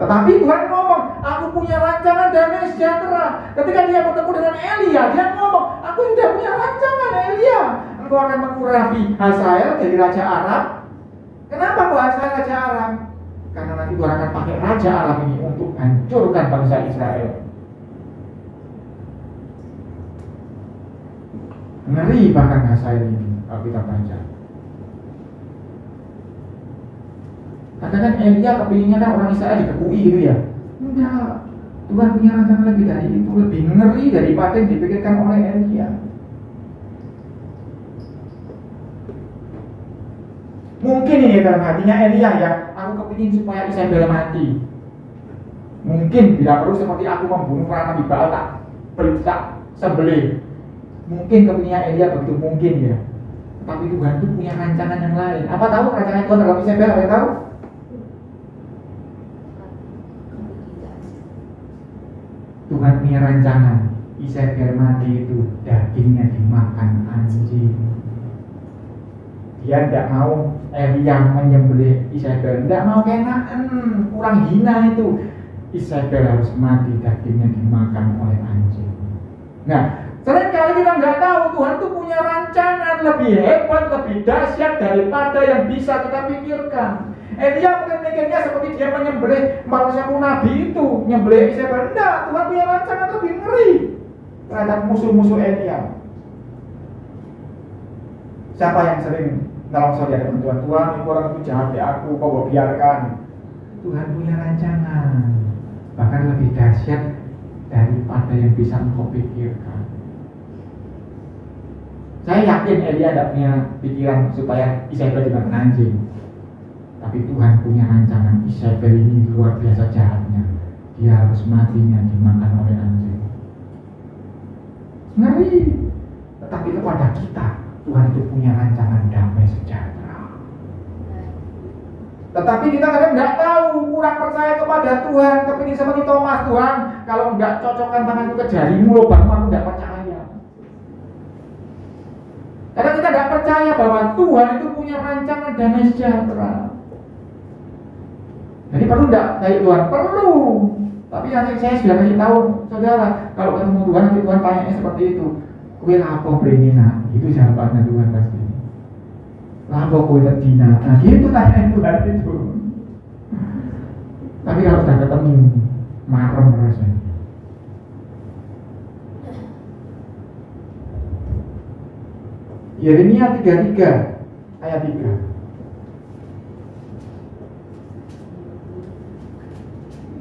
Tetapi Tuhan ngomong, aku punya rancangan damai sejahtera. Ketika dia bertemu dengan Elia, dia ngomong, aku sudah punya rancangan Elia. Engkau akan mengurapi Hazael dari Raja Aram. Kenapa kok Hazael Raja Aram? Karena nanti Tuhan akan pakai Raja Aram ini untuk hancurkan bangsa Israel. Ngeri bahkan Hazael ini kalau kita baca. Kadang-kadang Elia kepinginnya kan orang Israel dikepui gitu ya. Enggak, Tuhan punya rancangan lebih dari itu, lebih ngeri daripada yang dipikirkan oleh Elia. Mungkin ini dalam hatinya Elia ya, aku kepingin supaya Isabel mati. Mungkin bila perlu seperti aku membunuh para nabi Baal tak sembelih. Mungkin kepinginnya Elia begitu mungkin ya. Tapi Tuhan itu punya rancangan yang lain. Apa tahu rancangan Tuhan dalam Isabel? Apa yang tahu? Tuhan punya rancangan. Isabel mati itu dagingnya dimakan anjing. Dia tidak mau Elia menyembelih Isabel, tidak mau kenaan, kurang hina itu. Isabel harus mati, dagingnya dimakan oleh anjing. Nah, seringkali kita nggak tahu Tuhan itu punya rancangan lebih hebat, lebih dahsyat daripada yang bisa kita pikirkan. Elia mungkin mikirnya seperti dia menyembelih 400 nabi itu, menyembelih Isabel. Enggak, Tuhan punya rancangan lebih ngeri terhadap musuh-musuh Elia. Siapa yang sering nolong di hadapan Tuhan? Tuhan, ini orang itu jahat di aku, kau biarkan. Tuhan punya rancangan bahkan lebih dahsyat daripada yang bisa engkau pikirkan. Saya yakin Elia tidak punya pikiran supaya Isabel dimakan anjing. Tapi Tuhan punya rancangan. Isabel ini luar biasa jahatnya. Dia harus matinya dimakan oleh anjing. Ngeri. Tetapi kepada kita, Tuhan itu punya rancangan damai sejahtera. Tetapi kita kadang tidak tahu, kurang percaya kepada Tuhan. Kepingin seperti Thomas, Tuhan, kalau enggak cocokkan tanganku ke jarimu, lubangmu, aku tidak percaya. Karena kita tidak percaya bahwa Tuhan itu punya rancangan damai sejahtera. Jadi perlu enggak dari Tuhan? Perlu. Tapi nanti saya sudah kasih tahu saudara, kalau ketemu Tuhan nanti Tuhan tanya seperti itu. Kowe apa brengina? Itu jawabannya Tuhan pasti. Apa kowe tedina? Nah, gitu tanya Tuhan itu. Tapi kalau sudah ketemu, marem rasanya. Yeremia 33 ayat 3.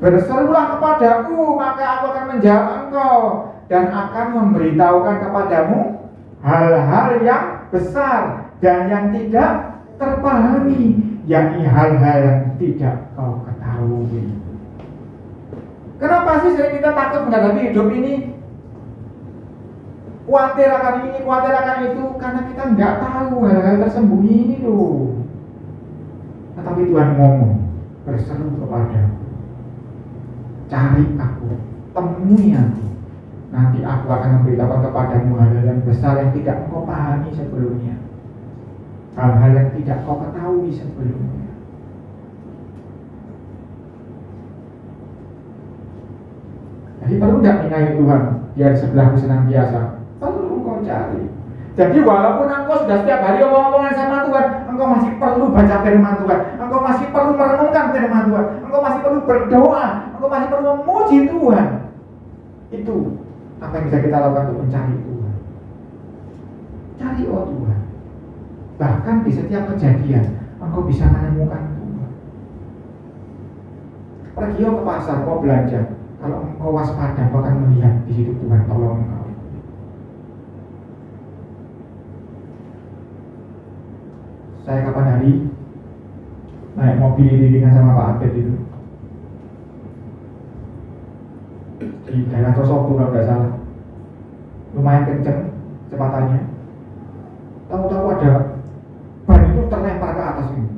Berserulah kepadaku, maka aku akan menjawab engkau dan akan memberitahukan kepadamu hal-hal yang besar dan yang tidak terpahami, yakni hal-hal yang tidak kau ketahui. Kenapa sih sering kita takut menghadapi hidup ini? Khawatir akan ini, khawatir akan itu, karena kita nggak tahu hal-hal tersembunyi ini loh. Tetapi Tuhan ngomong, berseru kepadaku, cari aku, temui aku. Nanti aku akan memberitahukan kepadamu hal-hal yang besar yang tidak kau pahami sebelumnya, hal-hal yang tidak kau ketahui sebelumnya. Jadi perlu tidak mengingat Tuhan dia di sebelahku senantiasa? Perlu kau cari. Jadi walaupun engkau sudah setiap hari omong-omongan sama Tuhan, engkau masih perlu baca firman Tuhan, engkau masih perlu merenungkan firman Tuhan, engkau masih perlu berdoa, engkau masih perlu memuji Tuhan. Itu apa yang bisa kita lakukan untuk mencari Tuhan. Cari Tuhan. Bahkan di setiap kejadian engkau bisa menemukan Tuhan. Pergi ke pasar, kau belanja. Kalau engkau waspada, kau akan melihat di situ Tuhan tolong engkau. Saya kapan hari naik mobil dibimbingan sama Pak Abed itu di daerah Trosobo kalau nggak salah, lumayan kenceng kecepatannya. Tahu-tahu ada ban itu terlempar ke atas ini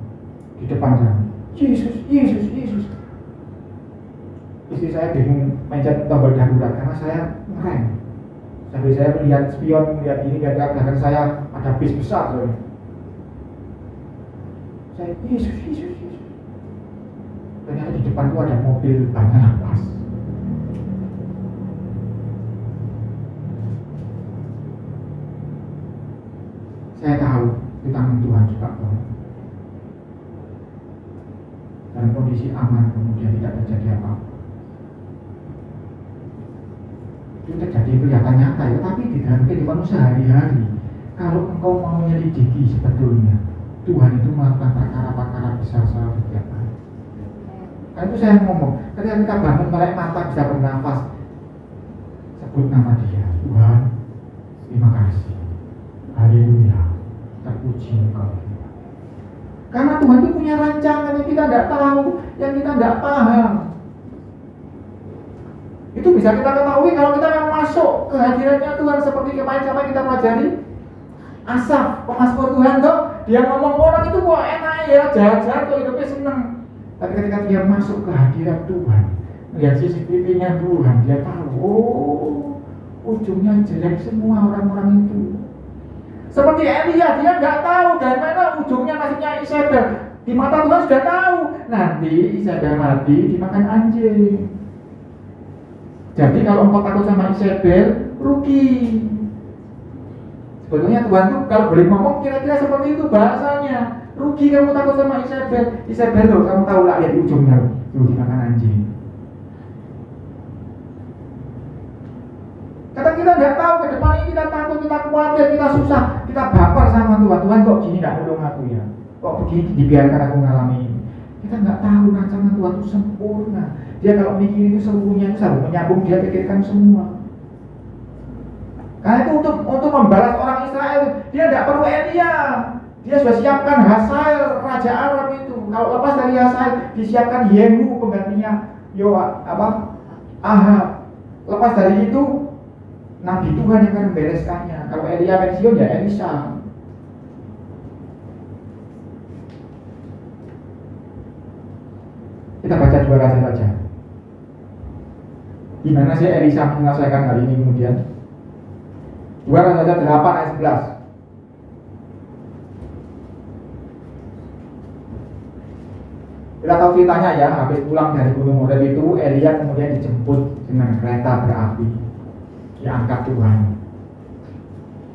di depan sana. Yesus, Yesus, Yesus. Istri saya bingung mencet tombol darurat karena saya ngerem. Sambil saya melihat spion, melihat ini, lihat belakang saya ada bis besar soalnya. Saya Yesus, Yesus, Yesus. Ternyata di depan itu ada mobil banyak nafas. Saya tahu itu tangan Tuhan juga kok. Dalam kondisi aman kemudian tidak terjadi apa-apa. Itu terjadi kelihatan nyata ya, tapi di dalam kehidupan sehari-hari, kalau engkau mau menyelidiki sebetulnya Tuhan itu melakukan perkara-perkara besar setiap hari. Karena itu saya ngomong, ketika kita bangun melek mata bisa bernafas, sebut nama Dia, Tuhan, terima kasih, haleluya, terpuji Engkau. Karena Tuhan itu punya rancangan yang kita tidak tahu, yang kita tidak paham. Itu bisa kita ketahui kalau kita yang masuk ke hadiratnya Tuhan, seperti kemarin siapa kita pelajari Asaf, pemazmur Tuhan tuh, dia ngomong orang itu kok enak ya, jahat-jahat kok hidupnya seneng. Tapi ketika dia masuk ke hadirat Tuhan, melihat CCTV-nya Tuhan, dia tahu, oh, ujungnya jelek semua orang-orang itu. Seperti Elia, dia nggak tahu dari mana ujungnya nasibnya Isabel. Di mata Tuhan sudah tahu, nanti Isabel mati dimakan anjing. Jadi kalau engkau takut sama Isabel, rugi. Sebetulnya Tuhan tuh kalau boleh ngomong kira-kira seperti itu bahasanya. Rugi kamu takut sama Isabel. Isabel loh, kamu tahu lah lihat di ujungnya loh, dimakan anjing. Kata kita nggak tahu ke depan ini, kita takut, kita khawatir, kita susah, kita baper sama Tuhan. Tuhan kok gini nggak nolong aku ya? Kok begini dibiarkan aku ngalami ini? Kita nggak tahu rancangan Tuhan itu sempurna. Dia kalau mikir itu seluruhnya itu selalu menyambung, dia pikirkan semua. Karena itu untuk membalas orang Israel, dia tidak perlu Elia. Dia sudah siapkan Hazael, Raja Aram itu. Kalau lepas dari Hazael, disiapkan Yehu penggantinya Ahab. Lepas dari itu, Nabi Tuhan yang akan membereskannya. Kalau Elia pensiun ya Elisa. Kita baca 2 raja-raja. Gimana sih Elisa menyelesaikan hal ini kemudian? 2 Raja-Raja 8 ayat 11. Kita tahu ceritanya ya, habis pulang dari Gunung Horeb itu Elia kemudian dijemput dengan kereta berapi, diangkat Tuhan.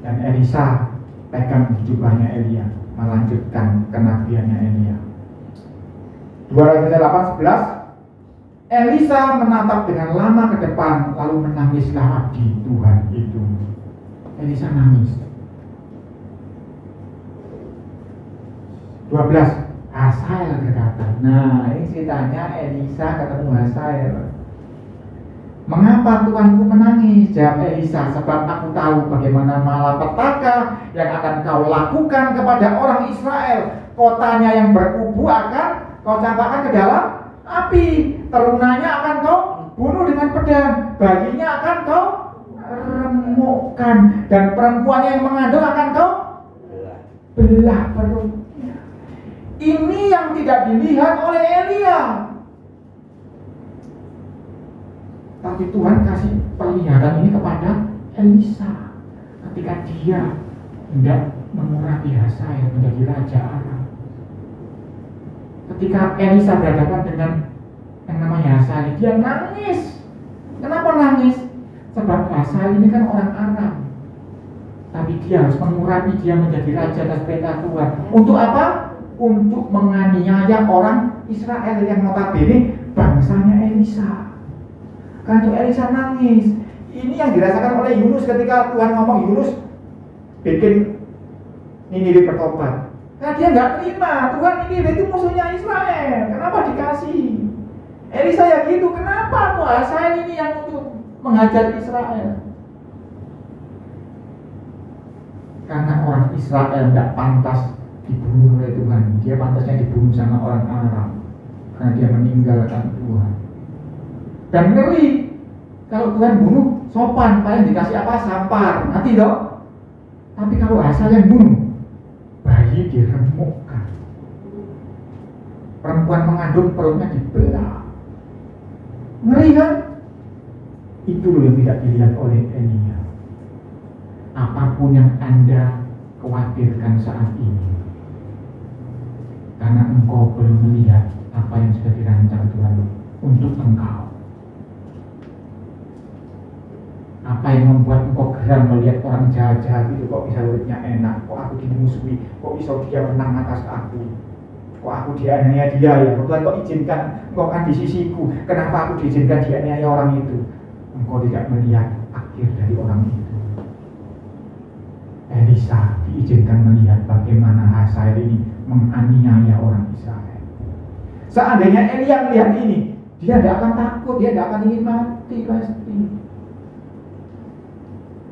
Dan Elisa pegang jubahnya Elia, melanjutkan kenabiannya Elia. 2 Raja 8:11, Elisa menatap dengan lama ke depan, lalu menangislah abdi Tuhan itu. Elisa nangis. 12, Hazael berkata, nah ini ceritanya Elisa ketemu Hazael. Mengapa Tuanku menangis? Jawab Elisa, sebab aku tahu bagaimana malapetaka yang akan kau lakukan kepada orang Israel. Kotanya yang berkubu akan kau campakkan ke dalam api, terunanya akan kau bunuh dengan pedang, baginya akan kau remukkan, dan perempuannya yang mengandung akan kau belah perutnya. Ini yang tidak dilihat oleh Elia. Tapi Tuhan kasih penglihatan ini kepada Elisa ketika dia hendak mengurapi Hazael menjadi raja Aram. Ketika Elisa berhadapan dengan yang namanya Hazael, dia nangis. Kenapa nangis? Sebab Hazael ini kan orang Aram. Tapi dia harus mengurapi dia menjadi raja atas perintah Tuhan. Untuk apa? Untuk menganiaya orang Israel yang notabene bangsanya Elisa. Karena itu Elisa nangis. Ini yang dirasakan oleh Yunus ketika Tuhan ngomong, Yunus bikin Niniwe bertobat. Karena dia nggak terima, Tuhan Niniwe itu musuhnya Israel. Kenapa dikasih? Elisa ya gitu, kenapa Hazael ini yang untuk menghajar Israel? Karena orang Israel nggak pantas dibunuh oleh Tuhan, dia pantasnya dibunuh sama orang Aram karena dia meninggalkan Tuhan. Dan ngeri kalau Tuhan bunuh sopan, paling dikasih apa? Sampar, mati dong. Tapi kalau Hazael yang bunuh, bayi diremukkan, perempuan mengandung perutnya dibelah. Ngeri kan? Itu loh yang tidak dilihat oleh Elia. Apapun yang Anda khawatirkan saat ini, karena engkau belum melihat apa yang sudah dirancang Tuhan untuk engkau. Apa yang membuat engkau geram melihat orang jahat-jahat itu kok bisa hidupnya enak, kok aku dimusuhi, kok bisa dia menang atas aku, kok aku dianiaya dia ya, Tuhan kok izinkan engkau kan di sisiku, kenapa aku diizinkan dianiaya orang itu? Engkau tidak melihat akhir dari orang itu. Elisa diizinkan melihat bagaimana Hazael ini menganiaya orang Israel. Seandainya Elia melihat ini, dia tidak akan takut, dia tidak akan ingin mati pasti.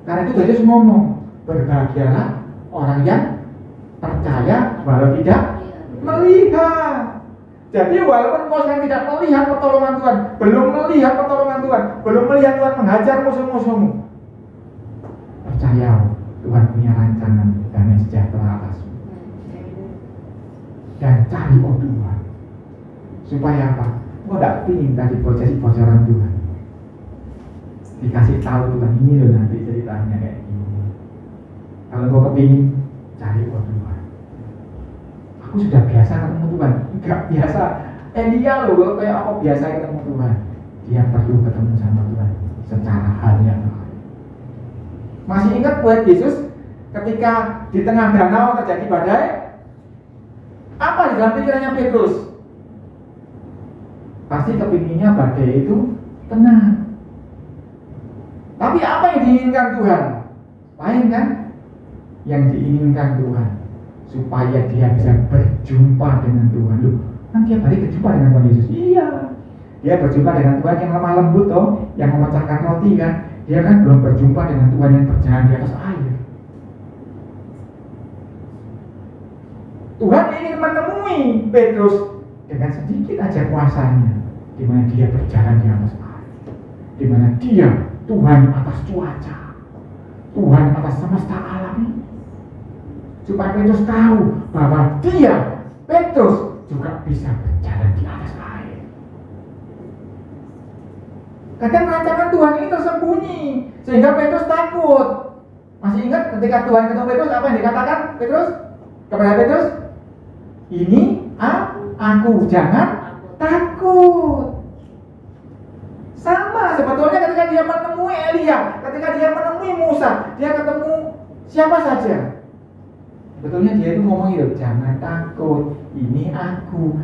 Karena itu Yesus ngomong, berbahagialah orang yang percaya walau tidak melihat. Jadi walaupun kau sedang tidak melihat pertolongan Tuhan, belum melihat pertolongan Tuhan, belum melihat Tuhan menghajar musuh-musuhmu, percaya Tuhan punya rancangan damai sejahtera atasmu. Dan cari Tuhan. Supaya apa? Kau tidak ingin tadi bocoran Tuhan. Dikasih tahu Tuhan, ini loh nanti ceritanya kayak gini. Kalau kau kepingin, cari Tuhan. Aku sudah biasa ketemu Tuhan. Enggak biasa. Dia loh kayak apa biasa ketemu Tuhan. Dia perlu ketemu sama Tuhan secara hal yang lain. Masih ingat buat Yesus ketika di tengah danau terjadi badai? Apa di dalam pikirannya Petrus? Pasti kepinginnya badai itu tenang. Tapi apa yang diinginkan Tuhan? Lain kan? Yang diinginkan Tuhan supaya dia bisa berjumpa dengan Tuhan. Loh, kan dia balik berjumpa dengan Tuhan Yesus. Iya. Dia berjumpa dengan Tuhan yang lemah lembut toh, yang memecahkan roti kan. Dia kan belum berjumpa dengan Tuhan yang berjalan di atas air. Tuhan ingin menemui Petrus dengan sedikit aja kuasanya, di mana dia berjalan di atas air, di mana dia Tuhan atas cuaca, Tuhan atas semesta alam ini. Supaya Petrus tahu bahwa dia, Petrus, juga bisa berjalan di atas air. Kadang rancangan Tuhan ini tersembunyi sehingga Petrus takut. Masih ingat ketika Tuhan ketemu Petrus, apa yang dikatakan Petrus kepada Petrus? Ini aku, jangan sebetulnya ketika dia menemui Elia, ketika dia menemui Musa, dia ketemu siapa saja. Sebetulnya dia itu ngomong itu, jangan takut, ini aku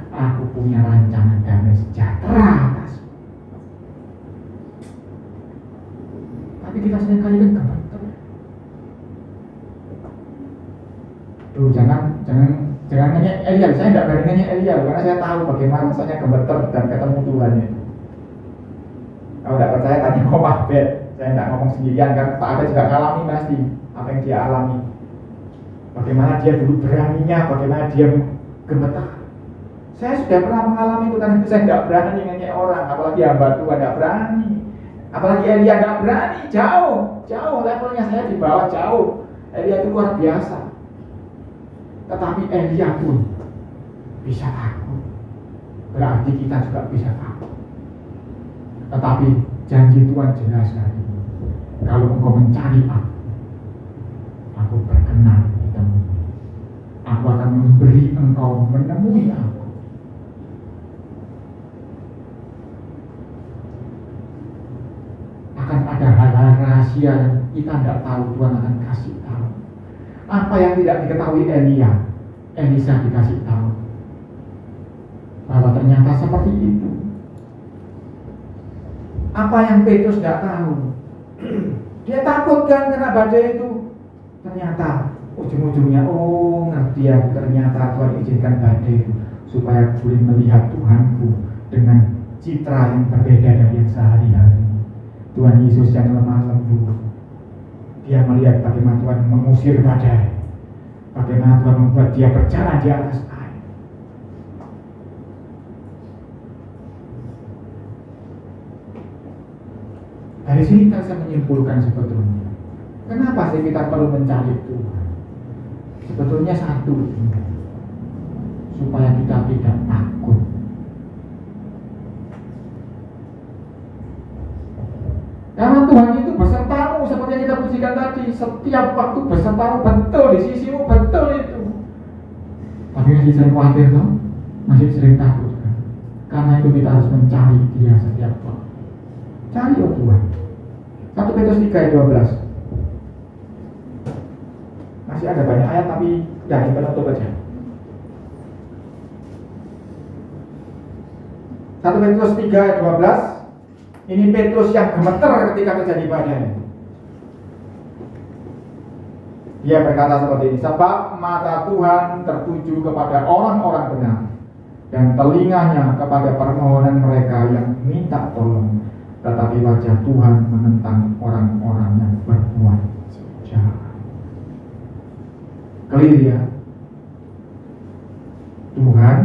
punya rancangan damai sejahtera atasmu. Tapi kita seringkali kan gemeter. Tuh, jangan nanya Elia, saya tidak berani nanya Elia, karena saya tahu bagaimana rasanya gemeter dan ketemu Tuhan itu. Kalau tidak percaya tanya Om Abed, saya tidak ngomong sendirian kan, Pak Abed juga ngalami pasti apa yang dia alami. Bagaimana dia dulu beraninya, bagaimana dia gemetar. Saya sudah pernah mengalami itu, karena saya tidak berani nanya orang, apalagi hamba Tuhan tidak berani. Apalagi Elia tidak berani, jauh levelnya saya di bawah jauh. Elia itu luar biasa. Tetapi Elia pun bisa takut. Berarti kita juga bisa takut. Tetapi janji Tuhan jelas hari ini. Kalau engkau mencari aku berkenan ditemui. Aku akan memberi engkau menemui aku. Akan ada hal-hal rahasia yang kita tidak tahu, Tuhan akan kasih tahu. Apa yang tidak diketahui Elisa dikasih tahu bahwa ternyata seperti itu. Apa yang Petrus tidak tahu, dia takut kan kena badai itu. Ternyata ujung-ujungnya, ngerti ya, ternyata Tuhan izinkan badai itu supaya boleh melihat Tuhanku dengan citra yang berbeda dari yang sehari-hari. Tuhan Yesus yang lemah lembut, dia melihat bagaimana Tuhan mengusir badai, bagaimana Tuhan membuat dia berjalan di atas air. Dari sini kita bisa menyimpulkan sebetulnya, kenapa sih kita perlu mencari Tuhan? Sebetulnya satu, supaya kita tidak takut. Karena Tuhan itu besertamu, seperti yang kita pujikan tadi, setiap waktu besertamu, betul di sisimu, betul itu. Tapi masih sering khawatir loh, masih sering takut kan? Karena itu kita harus mencari Dia setiap waktu. Cari Tuhan. 1 Petrus 3 ayat 12. Masih ada banyak ayat tapi dari penutup aja. 1 Petrus 3 ayat 12. Ini Petrus yang gemeter ketika terjadi badai. Dia berkata seperti ini, sebab mata Tuhan tertuju kepada orang-orang benar, dan telinganya kepada permohonan mereka yang minta tolong, tetapi wajah Tuhan menentang orang-orang yang berbuat jahat. Clear ya? Tuhan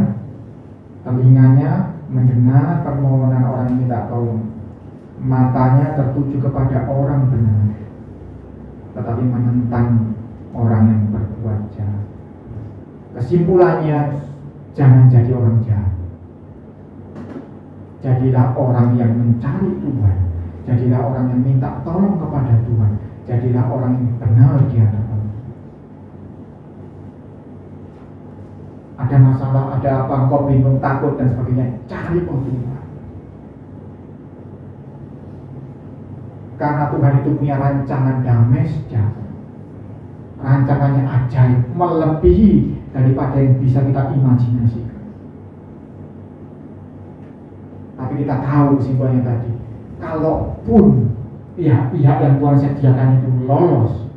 telinganya mendengar permohonan orang yang minta tolong, matanya tertuju kepada orang benar, tetapi menentang orang yang berbuat jahat. Kesimpulannya, jangan jadi orang jahat. Jadilah orang yang mencari Tuhan. Jadilah orang yang minta tolong kepada Tuhan. Jadilah orang yang benar di hadapan. Ada masalah, ada apa, engkau bingung, takut dan sebagainya, cari Tuhan. Karena Tuhan itu punya rancangan damai sejahtera. Rancangannya ajaib, melebihi daripada yang bisa kita imajinasikan. Tapi kita tahu kesimpulannya tadi, kalaupun pihak-pihak yang Tuhan sediakan itu lolos,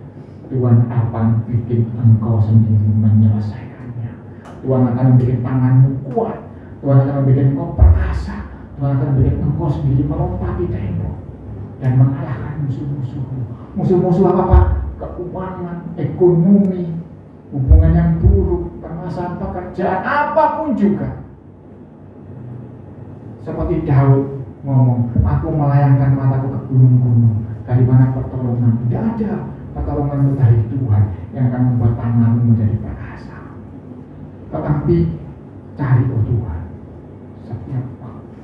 Tuhan akan bikin engkau sendiri menyelesaikannya. Tuhan akan membuat tanganmu kuat, Tuhan akan membuat engkau perkasa, Tuhan akan membuat engkau sendiri melompati tembok dan mengalahkan musuh-musuhmu. Musuh-musuh apa? Keuangan, ekonomi, hubungan yang buruk, permasalahan pekerjaan, apapun juga. Seperti Daud ngomong, aku melayangkan mataku ke gunung-gunung, dari mana pertolongan? Tidak ada pertolongan dari Tuhan yang akan membuat tanganmu menjadi perkasa. Tetapi cari Tuhan setiap waktu.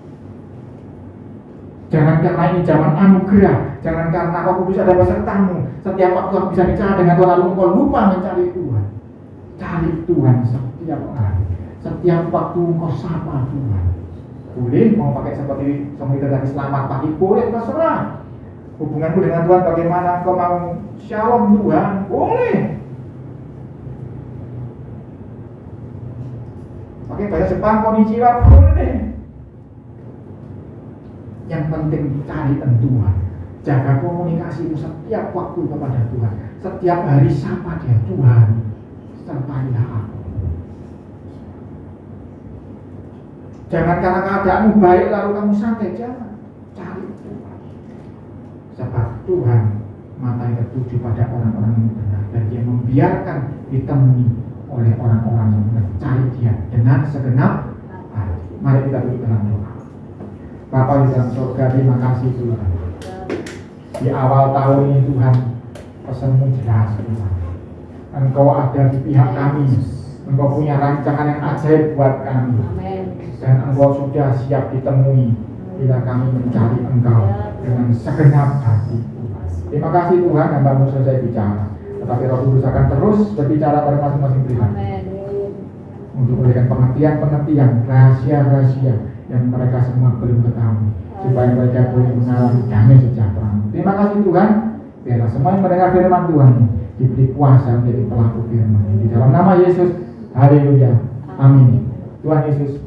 Jangan karena ini zaman anugerah, jangan karena Roh Kudus ada besertamu, setiap waktu aku bisa bicara dengan Tuhan lalu engkau lupa mencari Tuhan. Cari Tuhan setiap hari, setiap waktu engkau sapa Tuhan. boleh, mau pakai seperti itu tadi selamat pagi boleh, terserah. Hubunganmu dengan Tuhan bagaimana, engkau mau shalom Tuhan, boleh. Pakai bahasa Jepang, konnichiwa, boleh. Yang penting cari Tuhan, jaga komunikasimu setiap waktu kepada Tuhan. Setiap hari sapa dia, Tuhan, sertailah aku. Jangan karena keadaanmu baik lalu kamu santai, jangan. Cari Tuhan. Sebab Tuhan mata yang tertuju pada orang-orang yang benar, dan dia membiarkan ditemui oleh orang-orang yang mencari dia dengan segenap hati. Mari kita duduk dalam doa. Bapa di dalam surga, terima kasih Tuhan. Di awal tahun ini Tuhan, pesanmu jelas Tuhan. Engkau ada di pihak kami. Engkau punya rancangan yang ajaib buat kami. Dan Engkau sudah siap ditemui bila kami mencari Engkau dengan segenap hati. Terima kasih Tuhan, hamba-Mu selesai bicara. Tetapi Roh Kudus akan terus berbicara pada masing-masing pihak untuk memberikan pengertian, rahasia-rahasia yang mereka semua belum ketahui, supaya mereka boleh mengalami damai sejahtera. Terima kasih Tuhan, biarlah semua yang mendengar firman Tuhan diberi kuasa menjadi pelaku firman. Di dalam nama Yesus, haleluya, amin. Tuhan Yesus